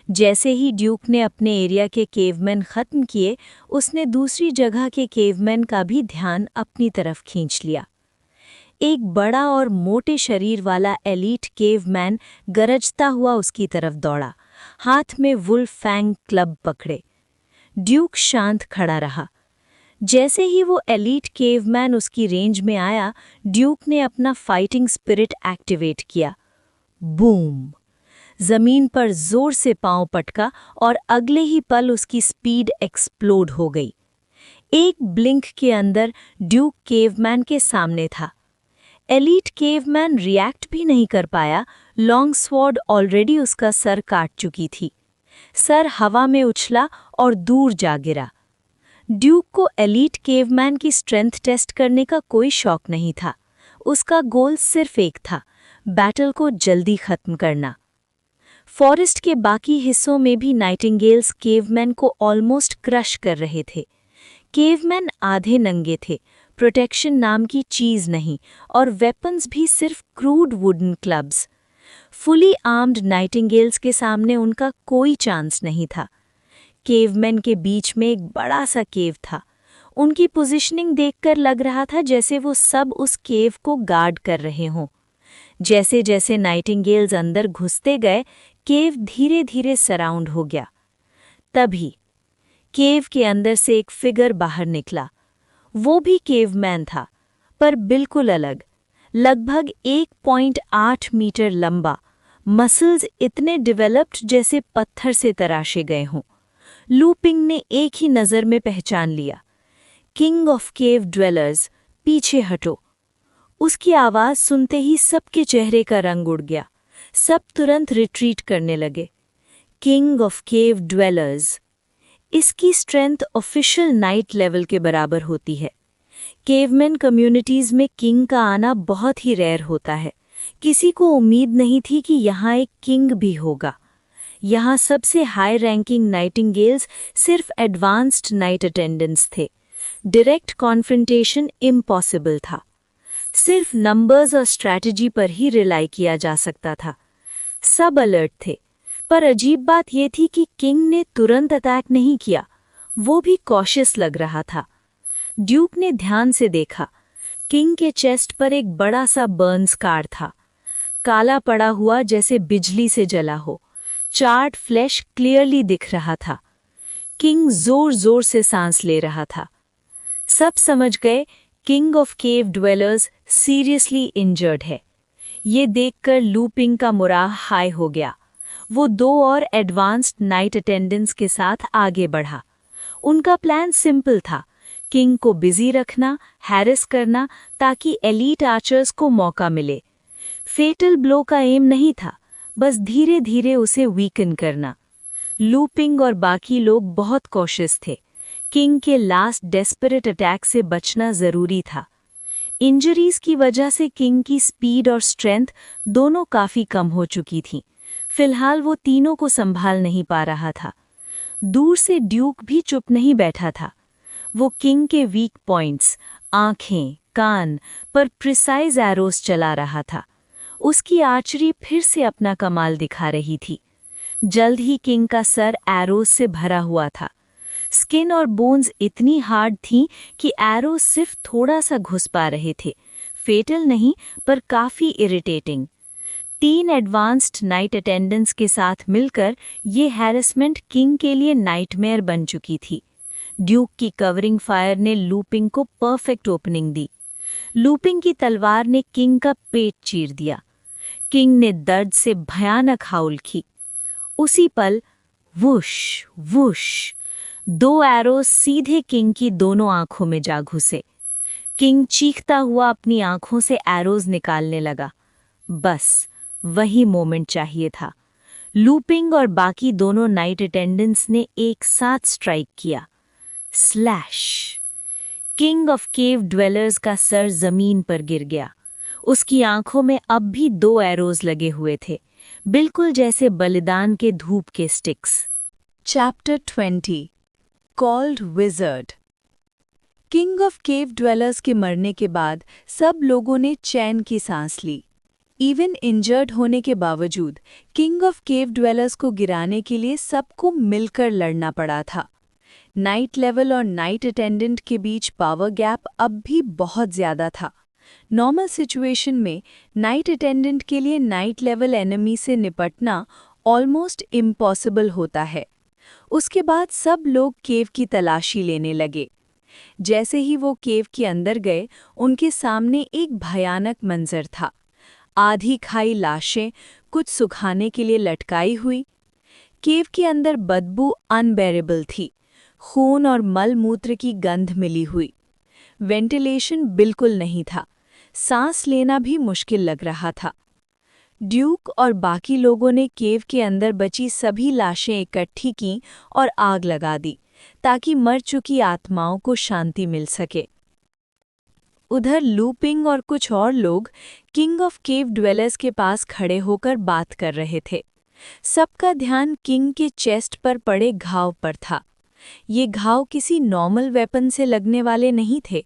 जैसे ही ड्यूक ने अपने एरिया के केवमैन खत्म किए, उसने दूसरी जगह के केवमैन का भी ध्यान अपनी तरफ खींच लिया। एक बड़ा और मोटे शरीर वाला एलीट केवमैन गरजता हुआ उसकी तरफ दौड़ा, हाथ में वुल्फ फैंग क्लब पकड़े। ड्यूक शांत खड़ा रहा। जैसे ही वो एलीट केवमैन उसकी रेंज में आया, ड्यूक ने अपना फाइटिंग स्पिरिट एक्टिवेट किया। बूम! जमीन पर जोर से पांव पटका और अगले ही पल उसकी स्पीड एक्सप्लोड हो गई। एक ब्लिंक के अंदर ड्यूक केवमैन के सामने था। एलीट केवमैन रिएक्ट भी नहीं कर पाया, लॉन्ग स्वॉर्ड ऑलरेडी उसका सर काट चुकी थी। सर हवा में उछला और दूर जा गिरा। ड्यूक को एलीट केवमैन की स्ट्रेंथ टेस्ट करने का कोई शौक नहीं था। उसका गोल सिर्फ एक था, बैटल को जल्दी खत्म करना। फॉरेस्ट के बाकी हिस्सों में भी नाइटिंगेल्स केवमैन को ऑलमोस्ट क्रश कर रहे थे। केवमैन आधे नंगे थे, प्रोटेक्शन नाम की चीज नहीं, और वेपन्स भी सिर्फ crude wooden clubs. Fully armed nightingales के सामने उनका कोई चांस नहीं था। केवमैन के बीच में एक बड़ा सा केव था। उनकी पोजीशनिंग देखकर लग रहा था जैसे वो सब उस केव को गार्ड कर रहे हों। जैसे जैसे नाइटिंगेल्स अंदर घुसते गए, केव धीरे धीरे सराउंड हो गया। तभी केव के अंदर से एक फिगर बाहर निकला। वो भी केवमैन था, पर बिल्कुल अलग। लगभग 1.8 मीटर लंबा, मसल्स इतने डेवलप्ड जैसे पत्थर से तराशे गए हों। लू पिंग ने एक ही नज़र में पहचान लिया, किंग ऑफ केव ड्वेलर्स, पीछे हटो। उसकी आवाज़ सुनते ही सबके चेहरे का रंग उड़ गया। सब तुरंत रिट्रीट करने लगे। किंग ऑफ केव ड्वेलर्स, इसकी स्ट्रेंथ ऑफिशियल नाइट लेवल के बराबर होती है। केवमैन कम्युनिटीज़ में किंग का आना बहुत ही रेयर होता है। किसी को उम्मीद नहीं थी कि यहाँ एक किंग भी होगा। यहाँ सबसे हाई रैंकिंग नाइटिंगेल्स सिर्फ एडवांस्ड नाइट अटेंडेंट्स थे। डायरेक्ट कॉन्फ्रंटेशन इम्पॉसिबल था। सिर्फ नंबर्स और स्ट्रैटेजी पर ही रिलाई किया जा सकता था। सब अलर्ट थे, पर अजीब बात यह थी कि किंग ने तुरंत अटैक नहीं किया। वो भी कॉशियस लग रहा था। ड्यूक ने ध्यान से देखा। किंग के चेस्ट पर एक बड़ा सा बर्न स्कार था, काला पड़ा हुआ जैसे बिजली से जला हो। चार्ट फ्लैश क्लियरली दिख रहा था। किंग जोर जोर से सांस ले रहा था। सब समझ गए king of cave dwellers seriously injured है। ये देखकर लू पिंग का मोराल हाई हो गया। वो 2 और एडवांस्ड नाइट अटेंडेंट्स के साथ आगे बढ़ा। उनका प्लान सिंपल था, किंग को बिजी रखना, हैरेस करना, ताकि एलीट आर्चर्स को मौका मिले। फेटल ब्लो का एम नहीं था, बस धीरे धीरे उसे वीकन करना। लू पिंग और बाकी लोग बहुत कॉशियस थे। किंग के लास्ट डेस्परेट अटैक से बचना जरूरी था। इंजरीज की वजह से किंग की स्पीड और स्ट्रेंथ दोनों काफी कम हो चुकी थीं। फिलहाल वो तीनों को संभाल नहीं पा रहा था। दूर से ड्यूक भी चुप नहीं बैठा था। वो किंग के वीक पॉइंट्स, आंखें, कान पर प्रिसाइज एरोस चला रहा था। उसकी आर्चरी फिर से अपना कमाल दिखा रही थी। जल्द ही किंग का सर एरोस से भरा हुआ था। स्किन और बोन्स इतनी हार्ड थीं कि एरोस सिर्फ थोड़ा सा घुस पा रहे थे। फेटल नहीं, पर काफी इरिटेटिंग। 3 एडवांस्ड नाइट अटेंडेंट्स के साथ मिलकर ये हैरेसमेंट किंग के लिए नाइटमेयर बन चुकी थी। ड्यूक की कवरिंग फायर ने लू पिंग को परफेक्ट ओपनिंग दी। लू पिंग की तलवार ने किंग का पेट चीर दिया। किंग ने दर्द से भयानक हाउल की। उसी पल वुश वुश 2 एरोस सीधे किंग की दोनों आंखों में जा घुसे। किंग चीखता हुआ अपनी आंखों से एरोज निकालने लगा। बस वही मोमेंट चाहिए था। लू पिंग और बाकी दोनों नाइट अटेंडेंट्स ने एक साथ स्ट्राइक किया। Slash! King of cave dwellers का सर जमीन पर गिर गया। उसकी आंखों में अब भी 2 एरोज लगे हुए थे, बिल्कुल जैसे बलिदान के धूप के sticks. Chapter 20 called wizard. King of cave dwellers के मरने के बाद सब लोगों ने चैन की सांस ली। इवन इंजर्ड होने के बावजूद किंग ऑफ केव ड्वेलर्स को गिराने के लिए सबको मिलकर लड़ना पड़ा था। नाइट लेवल और नाइट अटेंडेंट के बीच पावर गैप अब भी बहुत ज़्यादा था। नॉर्मल सिचुएशन में नाइट अटेंडेंट के लिए नाइट लेवल एनिमी से निपटना ऑलमोस्ट इम्पॉसिबल होता है। उसके बाद सब लोग केव की तलाशी लेने लगे। जैसे ही वो केव के अंदर गए, उनके सामने एक भयानक मंजर था। आधी खाई लाशें कुछ सुखाने के लिए लटकाई हुई। केव के अंदर बदबू अनबेरेबल थी। खून और मल मूत्र की गंध मिली हुई। वेंटिलेशन बिल्कुल नहीं था। सांस लेना भी मुश्किल लग रहा था। ड्यूक और बाकी लोगों ने केव के अंदर बची सभी लाशें इकट्ठी कीं और आग लगा दी, ताकि मर चुकी आत्माओं को शांति मिल सके। उधर लूपिंग और कुछ और लोग किंग ऑफ केव ड्वेलर्स के पास खड़े होकर बात कर रहे थे। सबका ध्यान किंग के चेस्ट पर पड़े घाव पर था। ये घाव किसी नॉर्मल वेपन से लगने वाले नहीं थे।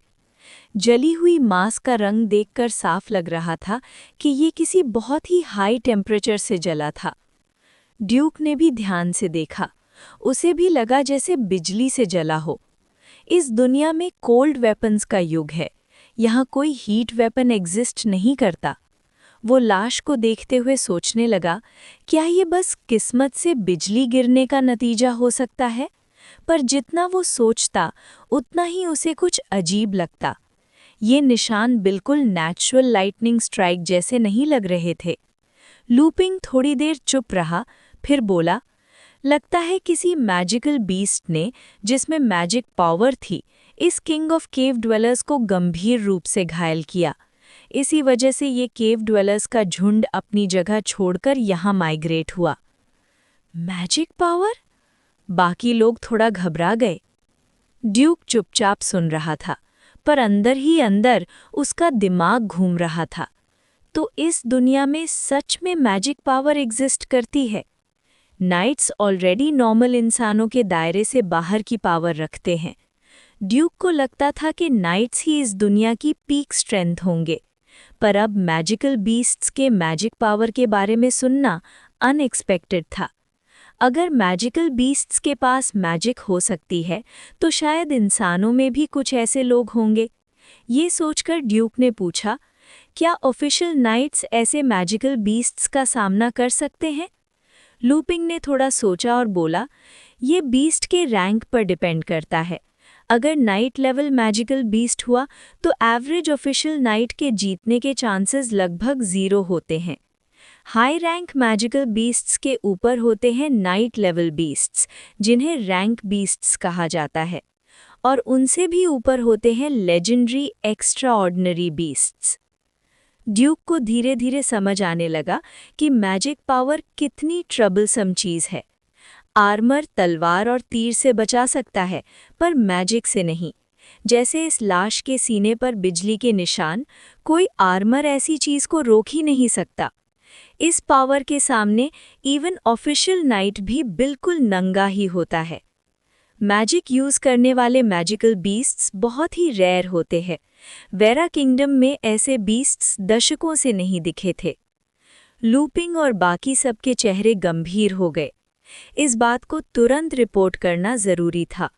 जली हुई मांस का रंग देखकर साफ लग रहा था कि ये किसी बहुत ही हाई टेम्परेचर से जला था। ड्यूक ने भी ध्यान से देखा। उसे भी लगा जैसे बिजली से जला हो। इस दुनिया में कोल्ड वेपन्स का युग है। यहाँ कोई हीट वेपन एग्जिस्ट नहीं करता। वो लाश को देखते हुए सोचने लगा, क्या ये बस किस्मत से बिजली गिरने का नतीजा हो सकता है? पर जितना वो सोचता उतना ही उसे कुछ अजीब लगता। ये निशान बिल्कुल नेचुरल लाइटनिंग स्ट्राइक जैसे नहीं लग रहे थे। लूपिंग थोड़ी देर चुप रहा, फिर बोला, लगता है किसी मैजिकल बीस्ट ने, जिसमें मैजिक पावर थी, इस किंग ऑफ केव ड्वेलर्स को गंभीर रूप से घायल किया। इसी वजह से ये केव ड्वेलर्स का झुंड अपनी जगह छोड़कर यहाँ माइग्रेट हुआ। Magic power? बाकी लोग थोड़ा घबरा गए। ड्यूक चुपचाप सुन रहा था, पर अंदर ही अंदर उसका दिमाग घूम रहा था। तो इस दुनिया में सच में मैजिक पावर एग्जिस्ट करती है? नाइट्स ऑलरेडी नॉर्मल इंसानों के दायरे से बाहर की पावर रखते हैं। ड्यूक को लगता था कि नाइट्स ही इस दुनिया की पीक स्ट्रेंथ होंगे, पर अब मैजिकल बीस्ट्स के मैजिक पावर के बारे में सुनना अनएक्सपेक्टेड था। अगर मैजिकल बीस्ट्स के पास मैजिक हो सकती है, तो शायद इंसानों में भी कुछ ऐसे लोग होंगे। ये सोचकर ड्यूक ने पूछा, क्या ऑफिशियल नाइट्स ऐसे मैजिकल बीस्ट्स का सामना कर सकते हैं? लूपिंग ने थोड़ा सोचा और बोला, ये बीस्ट के रैंक पर डिपेंड करता है। अगर नाइट लेवल मैजिकल बीस्ट हुआ तो एवरेज ऑफिशियल नाइट के जीतने के चांसेस लगभग 0 होते हैं। हाई रैंक मैजिकल बीस्ट्स के ऊपर होते हैं नाइट लेवल बीस्ट्स, जिन्हें रैंक बीस्ट्स कहा जाता है, और उनसे भी ऊपर होते हैं legendary extra ordinary beasts. Duke को धीरे धीरे समझ आने लगा कि मैजिक पावर कितनी ट्रबलसम चीज़ है। आर्मर तलवार और तीर से बचा सकता है, पर मैजिक से नहीं। जैसे इस लाश के सीने पर बिजली के निशान, कोई आर्मर ऐसी चीज़ को रोक ही नहीं सकता। इस पावर के सामने इवन ऑफिशियल नाइट भी बिल्कुल नंगा ही होता है। मैजिक यूज़ करने वाले मैजिकल बीस्ट्स बहुत ही रेयर होते हैं। वेरा किंगडम में ऐसे बीस्ट्स दशकों से नहीं दिखे थे। लूपिंग और बाकी सबके चेहरे गंभीर हो गए। इस बात को तुरंत रिपोर्ट करना ज़रूरी था,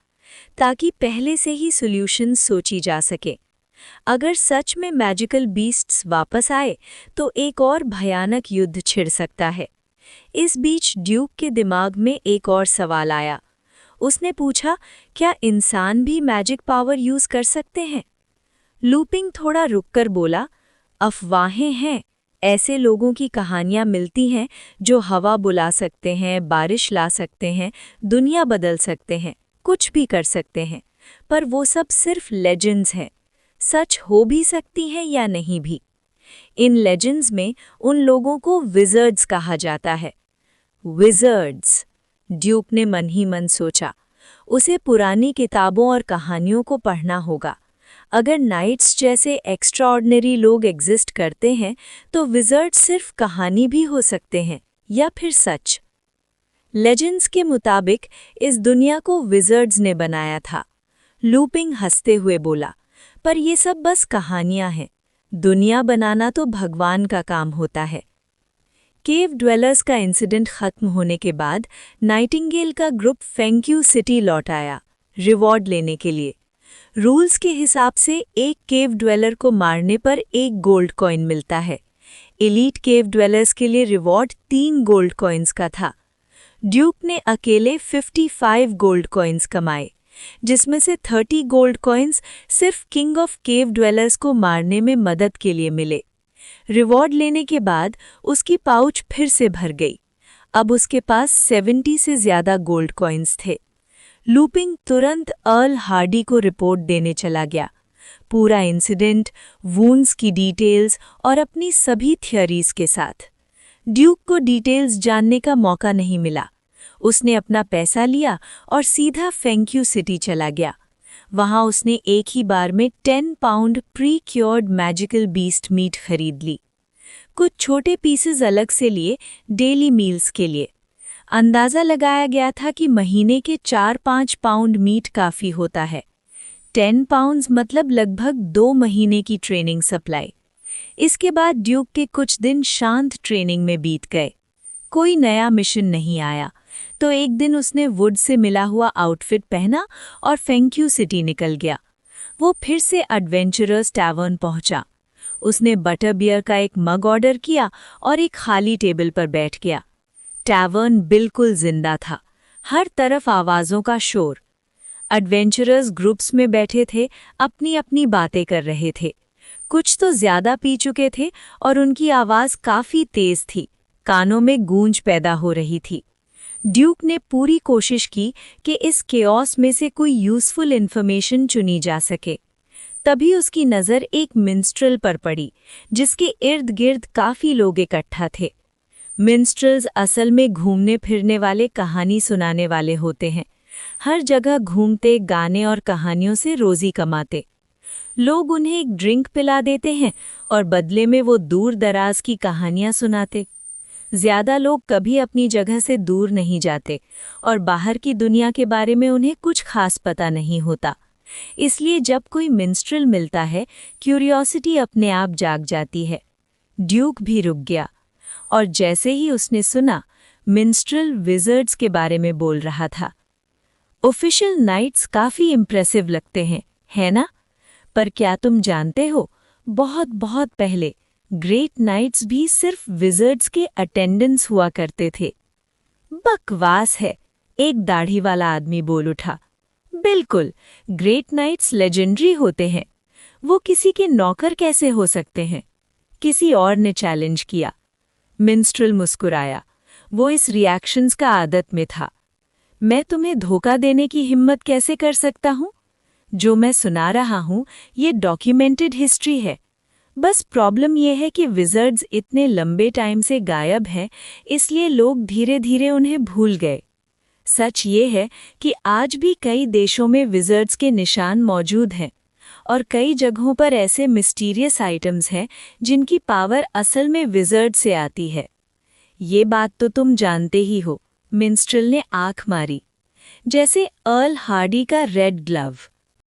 ताकि पहले से ही सॉल्यूशन सोची जा सके। अगर सच में मैजिकल बीस्ट्स वापस आए तो एक और भयानक युद्ध छिड़ सकता है। इस बीच ड्यूक के दिमाग में एक और सवाल आया। उसने पूछा, क्या इंसान भी मैजिक पावर यूज़ कर सकते हैं? लूपिंग थोड़ा रुककर बोला, अफवाहें हैं। ऐसे लोगों की कहानियाँ मिलती हैं जो हवा बुला सकते हैं, बारिश ला सकते हैं, दुनिया बदल सकते हैं, कुछ भी कर सकते हैं, पर वो सब सिर्फ लेजेंड्स हैं। सच हो भी सकती हैं या नहीं भी। इन लेजेंड्स में उन लोगों को विज़र्ड्स कहा जाता है। विज़र्ड्स, ड्यूक ने मन ही मन सोचा। उसे पुरानी किताबों और कहानियों को पढ़ना होगा। अगर नाइट्स जैसे एक्स्ट्राऑर्डिनरी लोग एग्जिस्ट करते हैं, तो विज़र्ड्स सिर्फ कहानी भी हो सकते हैं, या फिर सच। लेजेंड्स के मुताबिक इस दुनिया को विज़र्ड्स ने बनाया था। लूपिंग हंसते हुए बोला, पर ये सब बस कहानियां हैं। दुनिया बनाना तो भगवान का काम होता है। केव ड्वेलर्स का इंसिडेंट खत्म होने के बाद नाइटिंगेल का ग्रुप फेंक्यू सिटी लौट आया, रिवॉर्ड लेने के लिए। रूल्स के हिसाब से एक केव ड्वेलर को मारने पर 1 गोल्ड कॉइन मिलता है। एलीट केव ड्वेलर्स के लिए रिवॉर्ड 3 गोल्ड कॉइन्स का था। ड्यूक ने अकेले 55 गोल्ड कॉइन्स कमाए, जिसमें से 30 गोल्ड कॉइन्स सिर्फ किंग ऑफ केव ड्वेलर्स को मारने में मदद के लिए मिले। रिवॉर्ड लेने के बाद उसकी पाउच फिर से भर गई। अब उसके पास 70 से ज़्यादा गोल्ड कॉइन्स थे। लूपिंग तुरंत अर्ल हार्डी को रिपोर्ट देने चला गया, पूरा इंसिडेंट, वूंड्स की डिटेल्स और अपनी सभी थ्योरीज के साथ। ड्यूक को डिटेल्स जानने का मौका नहीं मिला। उसने अपना पैसा लिया और सीधा फेंक्यू सिटी चला गया। वहां उसने एक ही बार में 10 pound pre-cured magical beast meat खरीद ली। कुछ छोटे पीसेस अलग से लिए डेली मील्स के लिए। अंदाज़ा लगाया गया था कि महीने के 4-5 पाउंड मीट काफ़ी होता है। 10 पाउंड्स मतलब लगभग 2 महीने की ट्रेनिंग सप्लाई। इसके बाद ड्यूक के कुछ दिन शांत ट्रेनिंग में बीत गए। कोई नया मिशन नहीं आया, तो एक दिन उसने वुड से मिला हुआ आउटफिट पहना और फेंक्यू सिटी निकल गया। वो फिर से एडवेंचरर्स टैवर्न पहुंचा। उसने बटर बियर का एक मग ऑर्डर किया और एक खाली टेबल पर बैठ गया। टैवर्न बिल्कुल जिंदा था, हर तरफ आवाज़ों का शोर। एडवेंचरर्स ग्रुप्स में बैठे थे, अपनी अपनी बातें कर रहे थे। कुछ तो ज्यादा पी चुके थे और उनकी आवाज़ काफ़ी तेज थी, कानों में गूंज पैदा हो रही थी। ड्यूक ने पूरी कोशिश की कि इस केओस में से कोई यूज़फुल इन्फॉर्मेशन चुनी जा सके। तभी उसकी नज़र एक मिन्स्ट्रल पर पड़ी, जिसके इर्द गिर्द काफ़ी लोग इकट्ठा थे। मिन्स्ट्रल्स असल में घूमने फिरने वाले कहानी सुनाने वाले होते हैं। हर जगह घूमते, गाने और कहानियों से रोज़ी कमाते। लोग उन्हें एक ड्रिंक पिला देते हैं और बदले में वो दूर दराज की कहानियाँ सुनाते। ज्यादा लोग कभी अपनी जगह से दूर नहीं जाते और बाहर की दुनिया के बारे में उन्हें कुछ खास पता नहीं होता। इसलिए जब कोई मिन्स्ट्रल मिलता है, क्यूरियोसिटी अपने आप जाग जाती है। ड्यूक भी रुक गया और जैसे ही उसने सुना, मिन्स्ट्रल विज़र्ड्स के बारे में बोल रहा था। ऑफिशियल नाइट्स काफ़ी इम्प्रेसिव लगते हैं, है ना? पर क्या तुम जानते हो, बहुत बहुत पहले ग्रेट नाइट्स भी सिर्फ विज़र्ड्स के अटेंडेंस हुआ करते थे। बकवास है, एक दाढ़ी वाला आदमी बोल उठा। बिल्कुल, ग्रेट नाइट्स लेजेंडरी होते हैं। वो किसी के नौकर कैसे हो सकते हैं? किसी और ने चैलेंज किया। मिन्स्ट्रल मुस्कुराया। वो इस रिएक्शंस का आदत में था। मैं तुम्हें धोखा देने की हिम्मत कैसे कर सकता हूँ? जो मैं सुना रहा हूँ, ये डॉक्यूमेंटेड हिस्ट्री है। बस प्रॉब्लम यह है कि विज़र्ड्स इतने लंबे टाइम से गायब हैं, इसलिए लोग धीरे धीरे उन्हें भूल गए। सच ये है कि आज भी कई देशों में विज़र्ड्स के निशान मौजूद हैं और कई जगहों पर ऐसे मिस्टीरियस आइटम्स हैं जिनकी पावर असल में विज़र्ड से आती है। ये बात तो तुम जानते ही हो, मिन्स्ट्रल ने आंख मारी। जैसे अर्ल हार्डी का रेड ग्लव।